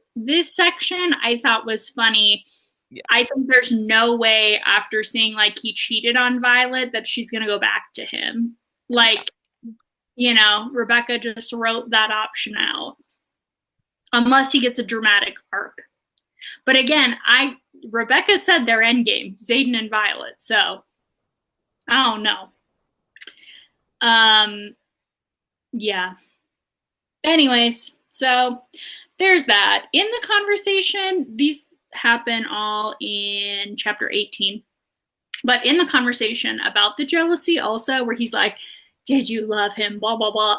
section I thought was funny. yeah. I think there's no way after seeing like he cheated on Violet that she's gonna go back to him. Like, Rebecca just wrote that option out. Unless he gets a dramatic arc. But again, I Rebecca said their end game, Xaden and Violet, so I don't know. Um yeah. Anyways, so there's that. In the conversation, these happen all in chapter 18. But in the conversation about the jealousy, also, where he's like, did you love him? Blah, blah, blah.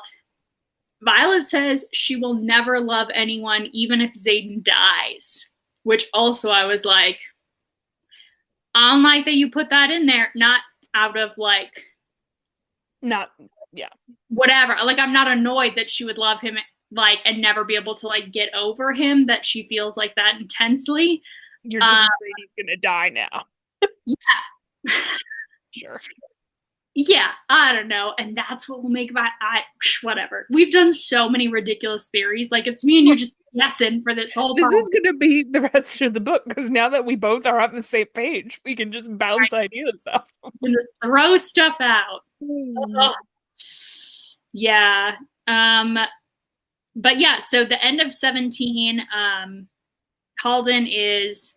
Violet says she will never love anyone, even if Xaden dies. Which also I was like, I don't like that you put that in there, not out of like Not yeah. whatever. Like, I'm not annoyed that she would love him like and never be able to like get over him, that she feels like that intensely. You're just Uh, afraid he's gonna die now. yeah. Sure. Yeah, I don't know. And that's what will make whatever. We've done so many ridiculous theories. Like, it's me and you just guessing for this whole This time. is gonna be the rest of the book because now that we both are on the same page, we can just bounce ideas off. And just throw stuff out. Hmm. Ugh. Yeah. Um, but yeah, so the end of 17, Halden is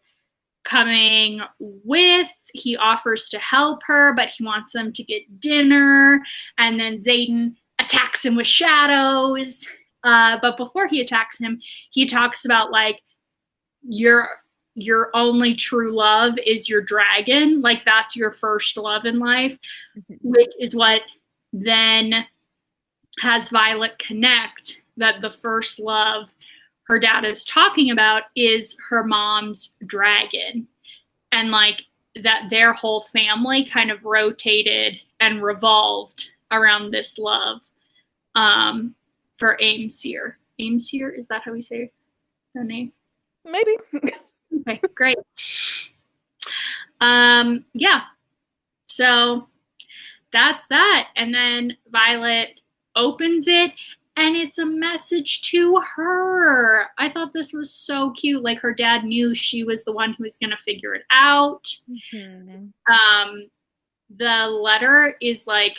coming with. He offers to help her, but he wants them to get dinner. And then Xaden attacks him with shadows. But before he attacks him, he talks about like your your only true love is your dragon. Like that's your first love in life, which is what then has Violet connect that the first love her dad is talking about is her mom's dragon. And like that their whole family kind of rotated and revolved around this love um, for Aimseer. Aimseer, is that how we say the name? Maybe. Okay, great. Yeah, so that's that. And then Violet opens it and it's a message to her. I thought this was so cute. Like her dad knew she was the one who was going to figure it out. Hmm. Um, the letter is like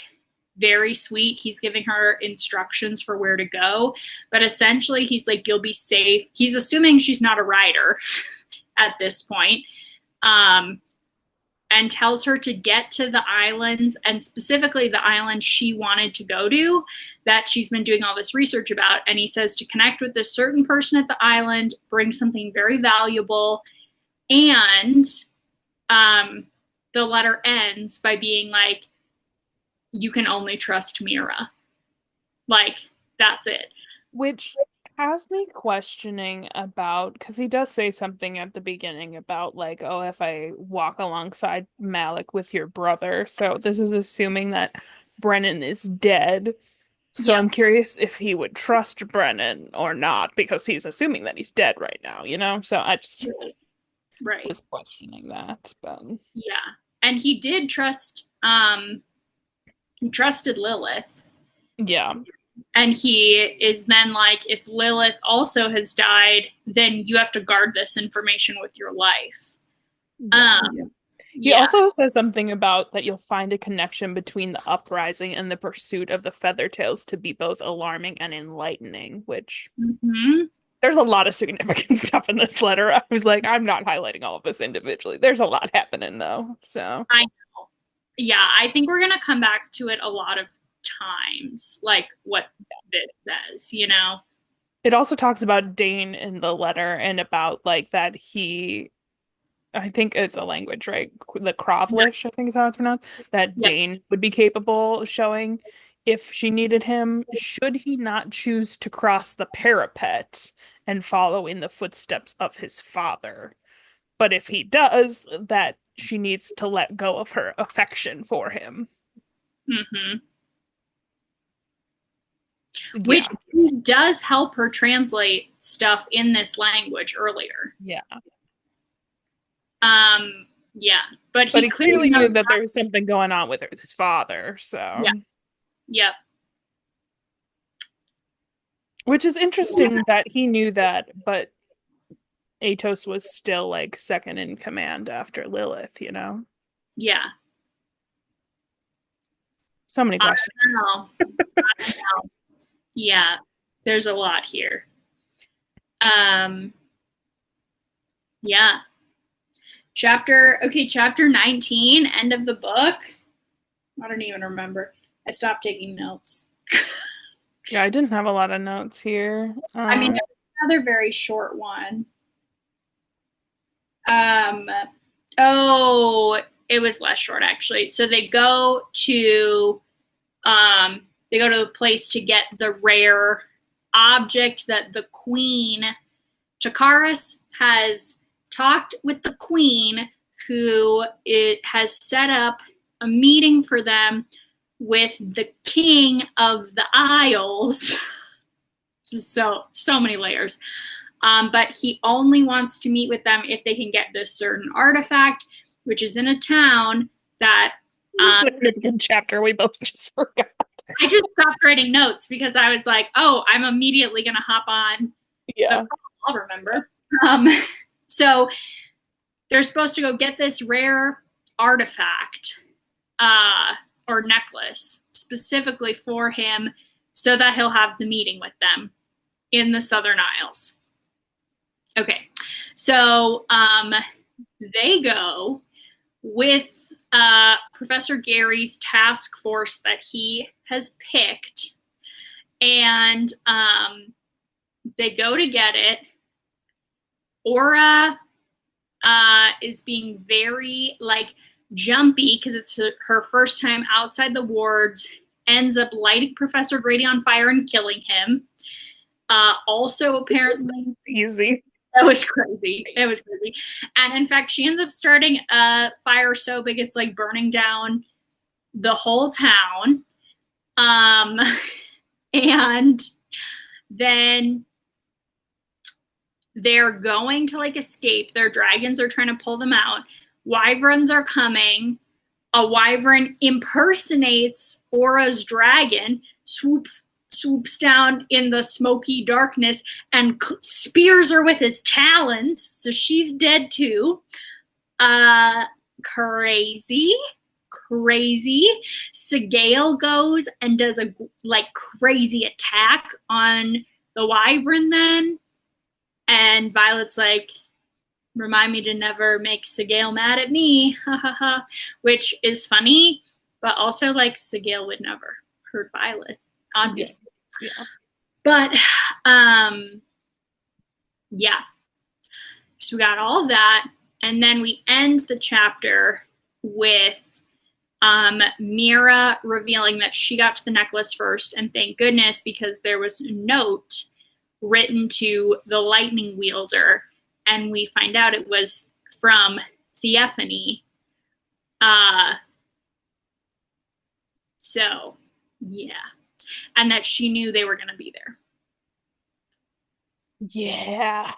very sweet. He's giving her instructions for where to go, but essentially he's like, you'll be safe. He's assuming she's not a rider at this point. Um, and tells her to get to the islands, and specifically the island she wanted to go to that she's been doing all this research about. And he says to connect with this certain person at the island, bring something very valuable. And the letter ends by being like, you can only trust Mira. Like, that's it. Which has me questioning about, because he does say something at the beginning about like, oh, if I walk alongside Malik with your brother. So this is assuming that Brennan is dead. So Yep. I'm curious if he would trust Brennan or not, because he's assuming that he's dead right now, you know? So I just Right. was questioning that, but Yeah. And he trusted Lilith. yeah. And he is then like, if Lilith also has died, then you have to guard this information with your life. Yeah. Um, He yeah. also says something about that you'll find a connection between the uprising and the pursuit of the Feathertails to be both alarming and enlightening, which Mm-hmm. there's a lot of significant stuff in this letter. I was like, I'm not highlighting all of this individually. There's a lot happening though. So I know. Yeah, I think we're gonna come back to it a lot of times, like what this says. it also talks about Dane in the letter and about like that I think it's a language, right? The Yeah. Kravlish, I think is how it's pronounced, that Yeah. Dane would be capable of showing if she needed him, should he not choose to cross the parapet and follow in the footsteps of his father. But if he does, that she needs to let go of her affection for him. Mm-hmm. Which Yeah, does help her translate stuff in this language earlier. yeah. Yeah, but But he he clearly clearly knows. knew that there was something going on with his father, Yeah. so Yep. Which is interesting that he knew that, but Atos was still like second in command after Lilith, you know? Yeah. So many I questions. don't know. I don't know. Yeah. There's a lot here. Um, yeah. Chapter 19, end of the book. I don't even remember. I stopped taking notes. Yeah, I didn't have a lot of notes here. I mean, it was another very short one. Um, oh, it was less short actually. So they go to the place to get the rare object that the queen Chakaris has talked with the queen, who it has set up a meeting for them with the king of the Isles. So many layers. But he only wants to meet with them if they can get this certain artifact, which is in a town that significant chapter we both just forgot. I just stopped writing notes because I was like, oh, I'm immediately going to hop on the Yeah. call. I'll remember. Um, so they're supposed to go get this rare artifact or necklace specifically for him so that he'll have the meeting with them in the Southern Isles. Okay, so they go with Professor Gary's task force that he has picked, and they go to get it. Aura is being very like jumpy because it's her first time outside the wards, ends up lighting Professor Grady on fire and killing him. Also, apparently, Easy. that was crazy. It was crazy. And in fact, she ends up starting a fire so big it's like burning down the whole town. Um, and then they're going to like escape. Their dragons are trying to pull them out. Wyverns are coming. A wyvern impersonates Aura's dragon, swoops down in the smoky darkness and spears her with his talons. So she's dead too. Crazy. Crazy. Sigale goes and does a like crazy attack on the wyvern then. And Violet's like, remind me to never make Sigale mad at me, ha ha ha, which is funny, but also like Sigale would never hurt Violet, obviously. Yeah. But yeah, so we got all of that, and then we end the chapter with Mira revealing that she got to the necklace first, and thank goodness, because there was a note written to the lightning wielder, and we find out it was from Theophany. So yeah, and that she knew they were going to be there. Yeah.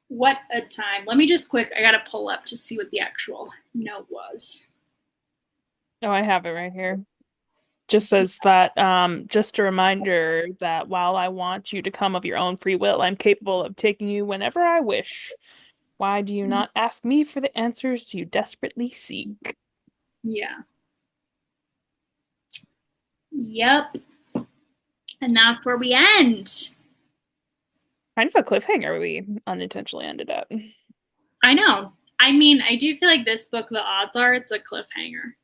What a time. Let me just quick, I got to pull up to see what the actual note was. Oh, I have it right here. Just says that, just a reminder that while I want you to come of your own free will, I'm capable of taking you whenever I wish. Why do you not ask me for the answers you desperately seek? Yeah. Yep. And that's where we end. Kind of a cliffhanger we unintentionally ended up. I know. I mean, I do feel like this book, the odds are it's a cliffhanger.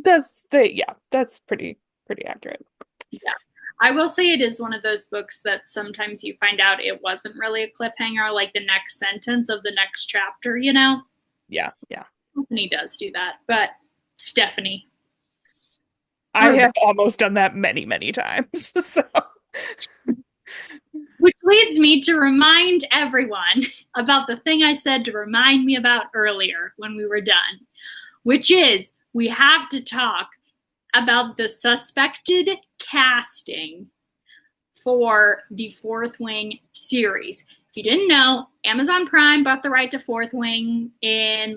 That's pretty accurate. Yeah. I will say it is one of those books that sometimes you find out it wasn't really a cliffhanger, like the next sentence of the next chapter, you know? Yeah. Stephanie does do that, but Stephanie. I have almost done that many, many times. So which leads me to remind everyone about the thing I said to remind me about earlier when we were done, which is we have to talk about the suspected casting for the Fourth Wing series. If you didn't know, Amazon Prime bought the right to Fourth Wing in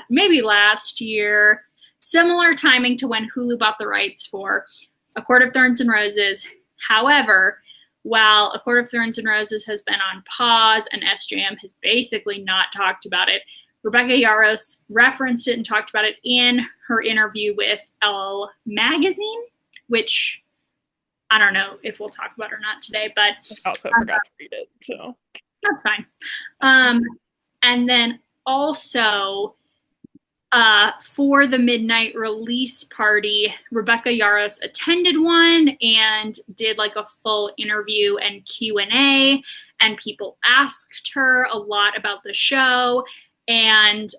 maybe last year, similar timing to when Hulu bought the rights for A Court of Thorns and Roses, However, while A Court of Thorns and Roses has been on pause and SJM has basically not talked about it, Rebecca Yarros referenced it and talked about it in her interview with Elle Magazine, which I don't know if we'll talk about it or not today, but I also forgot to read it, so that's fine. And then also for the midnight release party, Rebecca Yarros attended one and did like a full interview and Q&A, and people asked her a lot about the show, and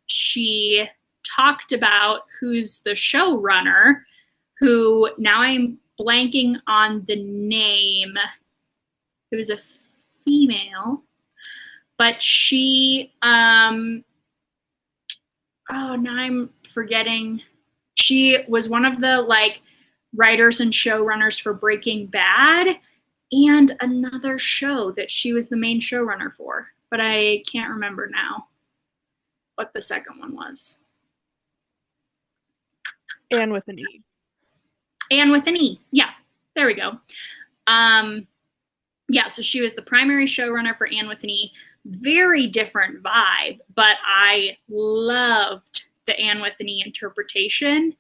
she talked about who's the showrunner, who now I'm blanking on the name. It was a female, but she oh, now I'm forgetting. She was one of the like writers and showrunners for Breaking Bad and another show that she was the main showrunner for, but I can't remember now what the second one was. Anne with an E. Anne with an E. Yeah, there we go. Yeah, so she was the primary showrunner for Anne with an E. Very different vibe, but I loved the Anne with an E interpretation.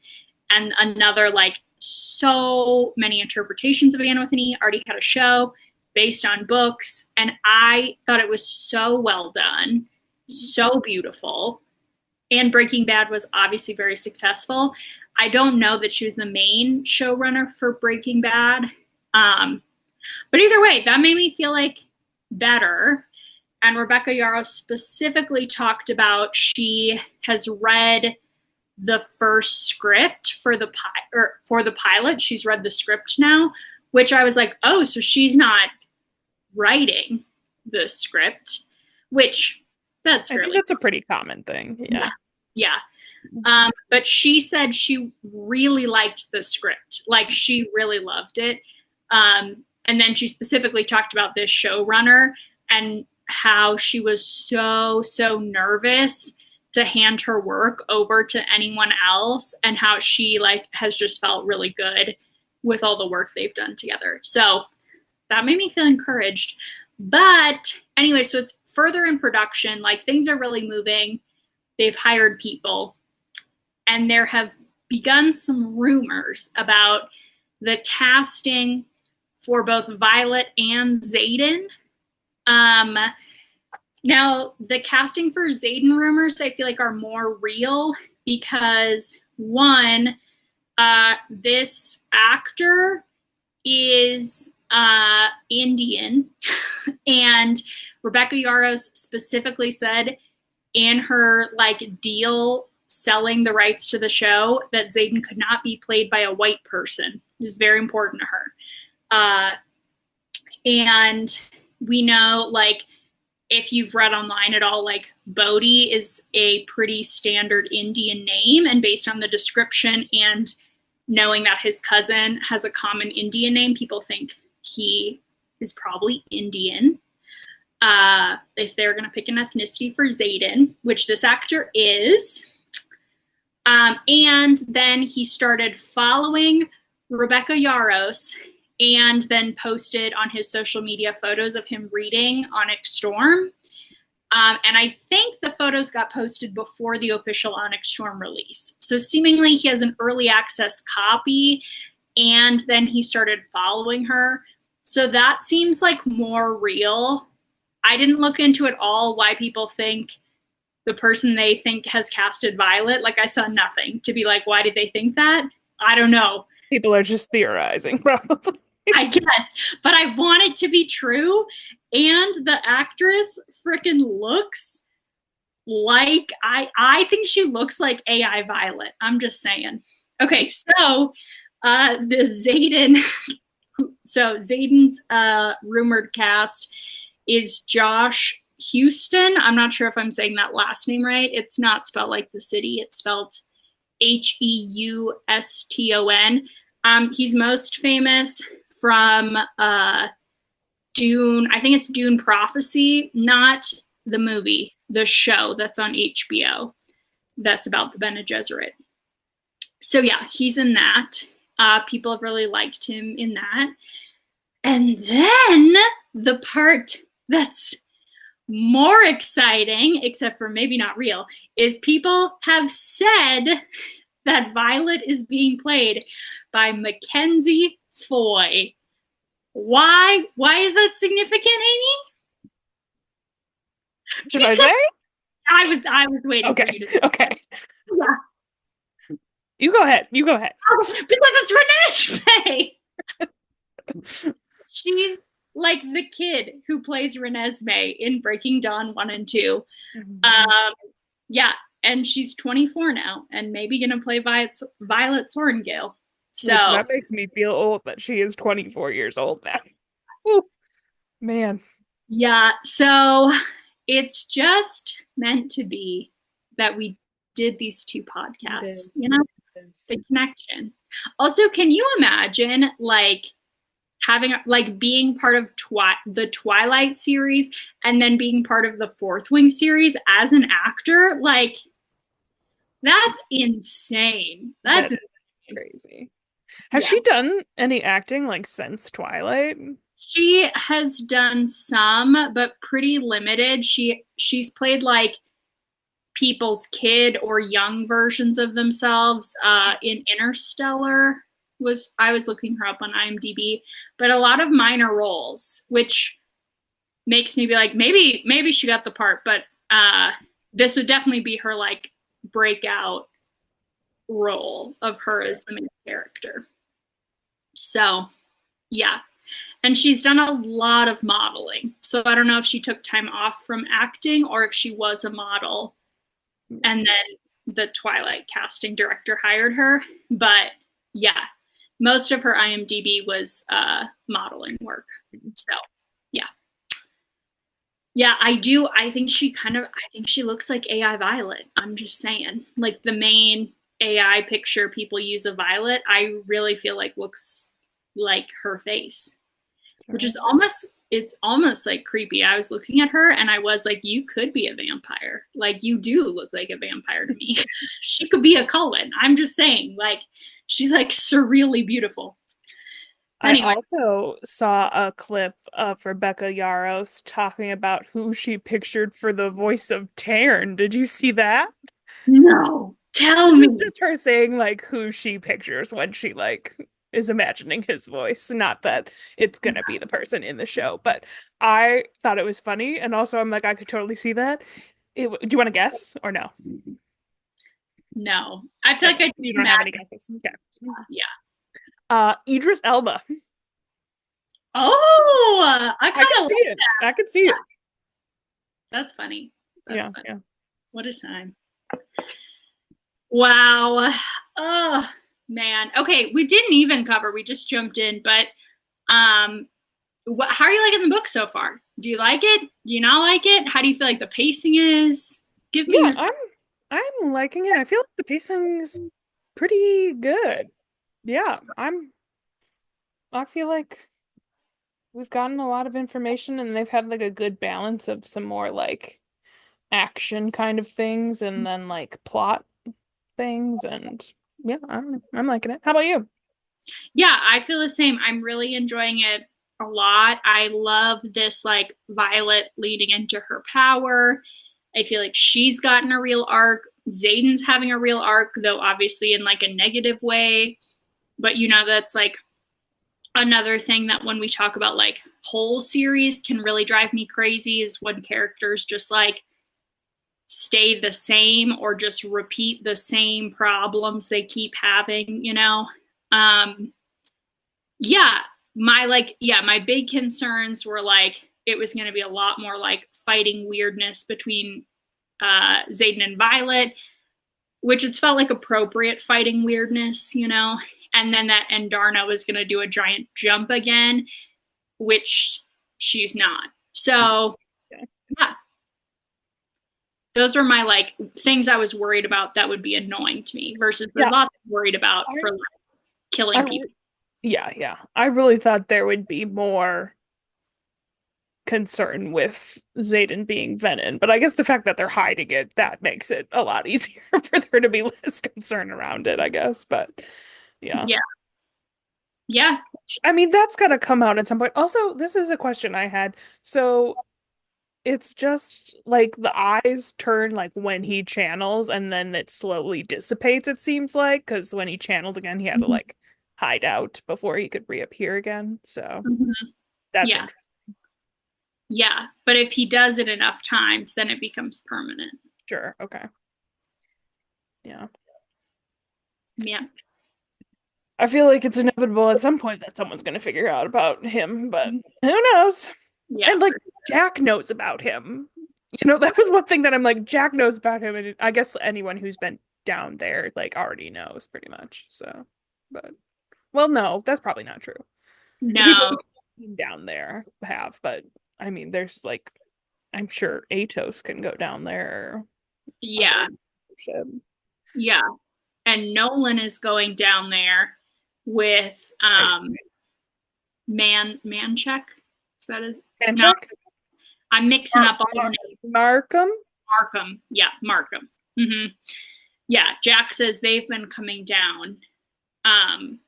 And another, like, so many interpretations of Anne with an E already had a show based on books, and I thought it was so well done, so beautiful. And Breaking Bad was obviously very successful. I don't know that she was the main showrunner for Breaking Bad. But either way, that made me feel like better. And Rebecca Yarros specifically talked about she has read the first script for the pilot. She's read the script now, which I was like, oh, so she's not writing the script, which that's I think that's a pretty common thing. Yeah. But she said she really liked the script. Like, she really loved it. And then she specifically talked about this showrunner and how she was so nervous to hand her work over to anyone else, and how she like has just felt really good with all the work they've done together. So that made me feel encouraged. But anyway, so it's further in production. Like, things are really moving. They've hired people, and there have begun some rumors about the casting for both Violet and Xaden. Now, the casting for Xaden rumors, I feel like, are more real because, one, this actor is Indian, and Rebecca Yarros specifically said in her like deal selling the rights to the show that Xaden could not be played by a white person. It was very important to her. And we know, like, if you've read online at all, like, Bodhi is a pretty standard Indian name, and based on the description and knowing that his cousin has a common Indian name, people think he is probably Indian. If they're going to pick an ethnicity for Xaden, which this actor is. And then he started following Rebecca Yarros and then posted on his social media photos of him reading Onyx Storm. And I think the photos got posted before the official Onyx Storm release. So seemingly he has an early access copy, and then he started following her. So that seems like more real. I didn't look into it all why people think the person they think has casted Violet. Like, I saw nothing to be like, why did they think that? I don't know. People are just theorizing, probably. I guess, but I want it to be true. And the actress freaking looks like, I think she looks like AI Violet. I'm just saying. Okay, so the Xaden, so Xaden's rumored cast is Josh Houston. I'm not sure if I'm saying that last name right. It's not spelled like the city. It's spelled Heuston. He's most famous from Dune. I think it's Dune Prophecy, not the movie, the show that's on HBO that's about the Bene Gesserit. So yeah, he's in that. People have really liked him in that. And then the part that's more exciting, except for maybe not real, is people have said that Violet is being played by Mackenzie Foy. Why? Why is that significant, Amy? Should I Because say? I was waiting for Okay. you to. Okay. Yeah, You go ahead. You go ahead. because it's Renesmee. She's like the kid who plays Renesmee in Breaking Dawn 1 and 2. Mhm. Um, yeah, and she's 24 now and maybe gonna play Violet Sorrengail. Which So that makes me feel old that she is 24 years old now. Ooh, man. yeah, so it's just meant to be that we did these two It podcasts, is. It is. the connection. Also, can you imagine like having like being part of the Twilight series and then being part of the Fourth Wing series as an actor? Like that's insane. That's That is insane. crazy. Has Yeah. she done any acting like since Twilight? She has done some, but pretty limited. She's played like people's kid or young versions of themselves. In Interstellar was I was looking her up on IMDb, but a lot of minor roles, which makes me be like maybe she got the part, but this would definitely be her like breakout role of her Sure. as the main character. So yeah. And she's done a lot of modeling. So I don't know if she took time off from acting or if she was a model and then the Twilight casting director hired her. But yeah, most of her IMDb was modeling work. So yeah. Yeah, I do. I think she looks like AI Violet. I'm just saying. Like the main AI picture people use of Violet, I really feel like looks like her face, which Sure. is it's almost like creepy. I was looking at her and I was like, you could be a vampire. Like you do look like a vampire to me. She could be a Cullen. I'm just saying, like, she's like surreally beautiful. I Anyway, also saw a clip of Rebecca Yarros talking about who she pictured for the voice of Tairn. Did you see that? no, tell This is me. just her saying like who she pictures when she like is imagining his voice. Not that it's gonna be the person in the show, but I thought it was funny, and also I'm like I could totally see that. Do you want to guess or no? No, I feel like Okay, I just you don't have any imagine. guesses. Okay. Yeah. Idris Elba. Oh, I I kind could of see like it. I could see that. it. That's funny. That's Yeah, funny. yeah. What a time. Wow. Oh, man. Okay, we didn't even cover. We just jumped in, but um how are you liking the book so far? Do you like it? Do you not like it? How do you feel like the pacing is? Give me Yeah, your I'm liking it. I feel like the pacing's pretty good. Yeah, I feel like we've gotten a lot of information and they've had like a good balance of some more like action kind of things and then like plot things and yeah, I'm liking it. How about you? Yeah, I feel the same. I'm really enjoying it a lot. I love this like Violet leading into her power. I feel like she's gotten a real arc. Zayden's having a real arc, though obviously in like a negative way. But that's like another thing that when we talk about like whole series can really drive me crazy is when characters just like stay the same or just repeat the same problems they keep having. Um, yeah, my big concerns were like it was going to be a lot more like fighting weirdness between Zayden and Violet, which it's felt like appropriate fighting weirdness. And then that Endarna was going to do a giant jump again, which she's not. So, Okay. yeah, those were my like things I was worried about that would be annoying to me versus there's Yeah, lots I'm worried about I, for like killing I people. yeah, yeah. I really thought there would be more concern with Xaden being Venom, but I guess the fact that they're hiding it, that makes it a lot easier for there to be less concern around it, I guess. But yeah. Yeah. Yeah. I mean, that's gotta come out at some point. Also, this is a question I had. So it's just like the eyes turn like when he channels and then it slowly dissipates, it seems like, because when he channeled again, he had to Mhm. like hide out before he could reappear again. So Mhm. that's Yeah. interesting. Yeah. But if he does it enough times, then it becomes permanent. Sure. Okay. Yeah. Yeah. I feel like it's inevitable at some point that someone's going to figure out about him, but who knows? Yeah, And like for Jack knows about him. That was one thing that I'm like, Jack knows about him, and I guess anyone who's been down there like already knows pretty much. So, but well, no, that's probably not true. The people no. who've been down there have, but I mean, there's like, I'm sure Atos can go down there or other Yeah. ship. Yeah. And Nolan is going down there with Right. Mancheck. Is that it? And No, check. I'm mixing up all the names. Markham. Markham. Yeah, Markham. Yeah, Jack says they've been coming down. Um,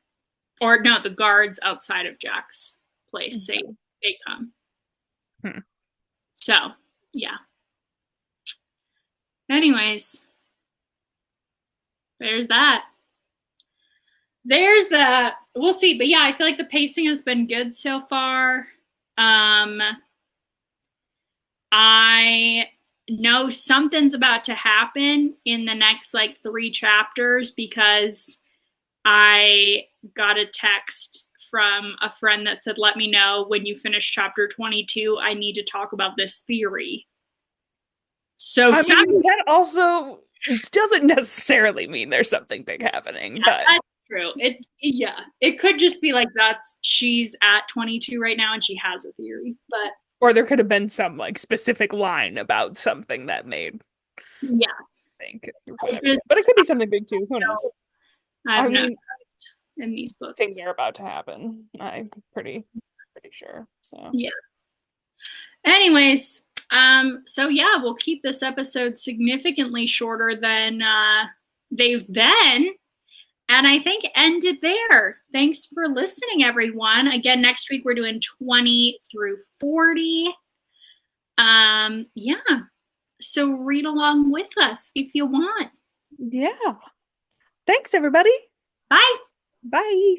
or no, the guards outside of Jack's place say they come. Hmm. So, yeah. Anyways, there's that. There's that. We'll see. But yeah, I feel like the pacing has been good so far. Um, I know something's about to happen in the next like 3 chapters because I got a text from a friend that said, let me know when you finish chapter 22. I need to talk about this theory. So, I some, mean, that also doesn't necessarily mean there's something big happening, but that's true. Yeah, it could just be like she's at 22 right now and she has a theory. But or there could have been some like specific line about something that made yeah, think or I whatever. just, But it could be something big too. Who knows? I've I noticed mean, in these things books. are about to happen. I'm pretty sure. So Yeah. Anyways, so yeah, we'll keep this episode significantly shorter than they've been. And I think end it there. Thanks for listening, everyone. Again, next week we're doing 20 through 40. Yeah. So read along with us if you want. yeah. Thanks everybody. Bye. Bye.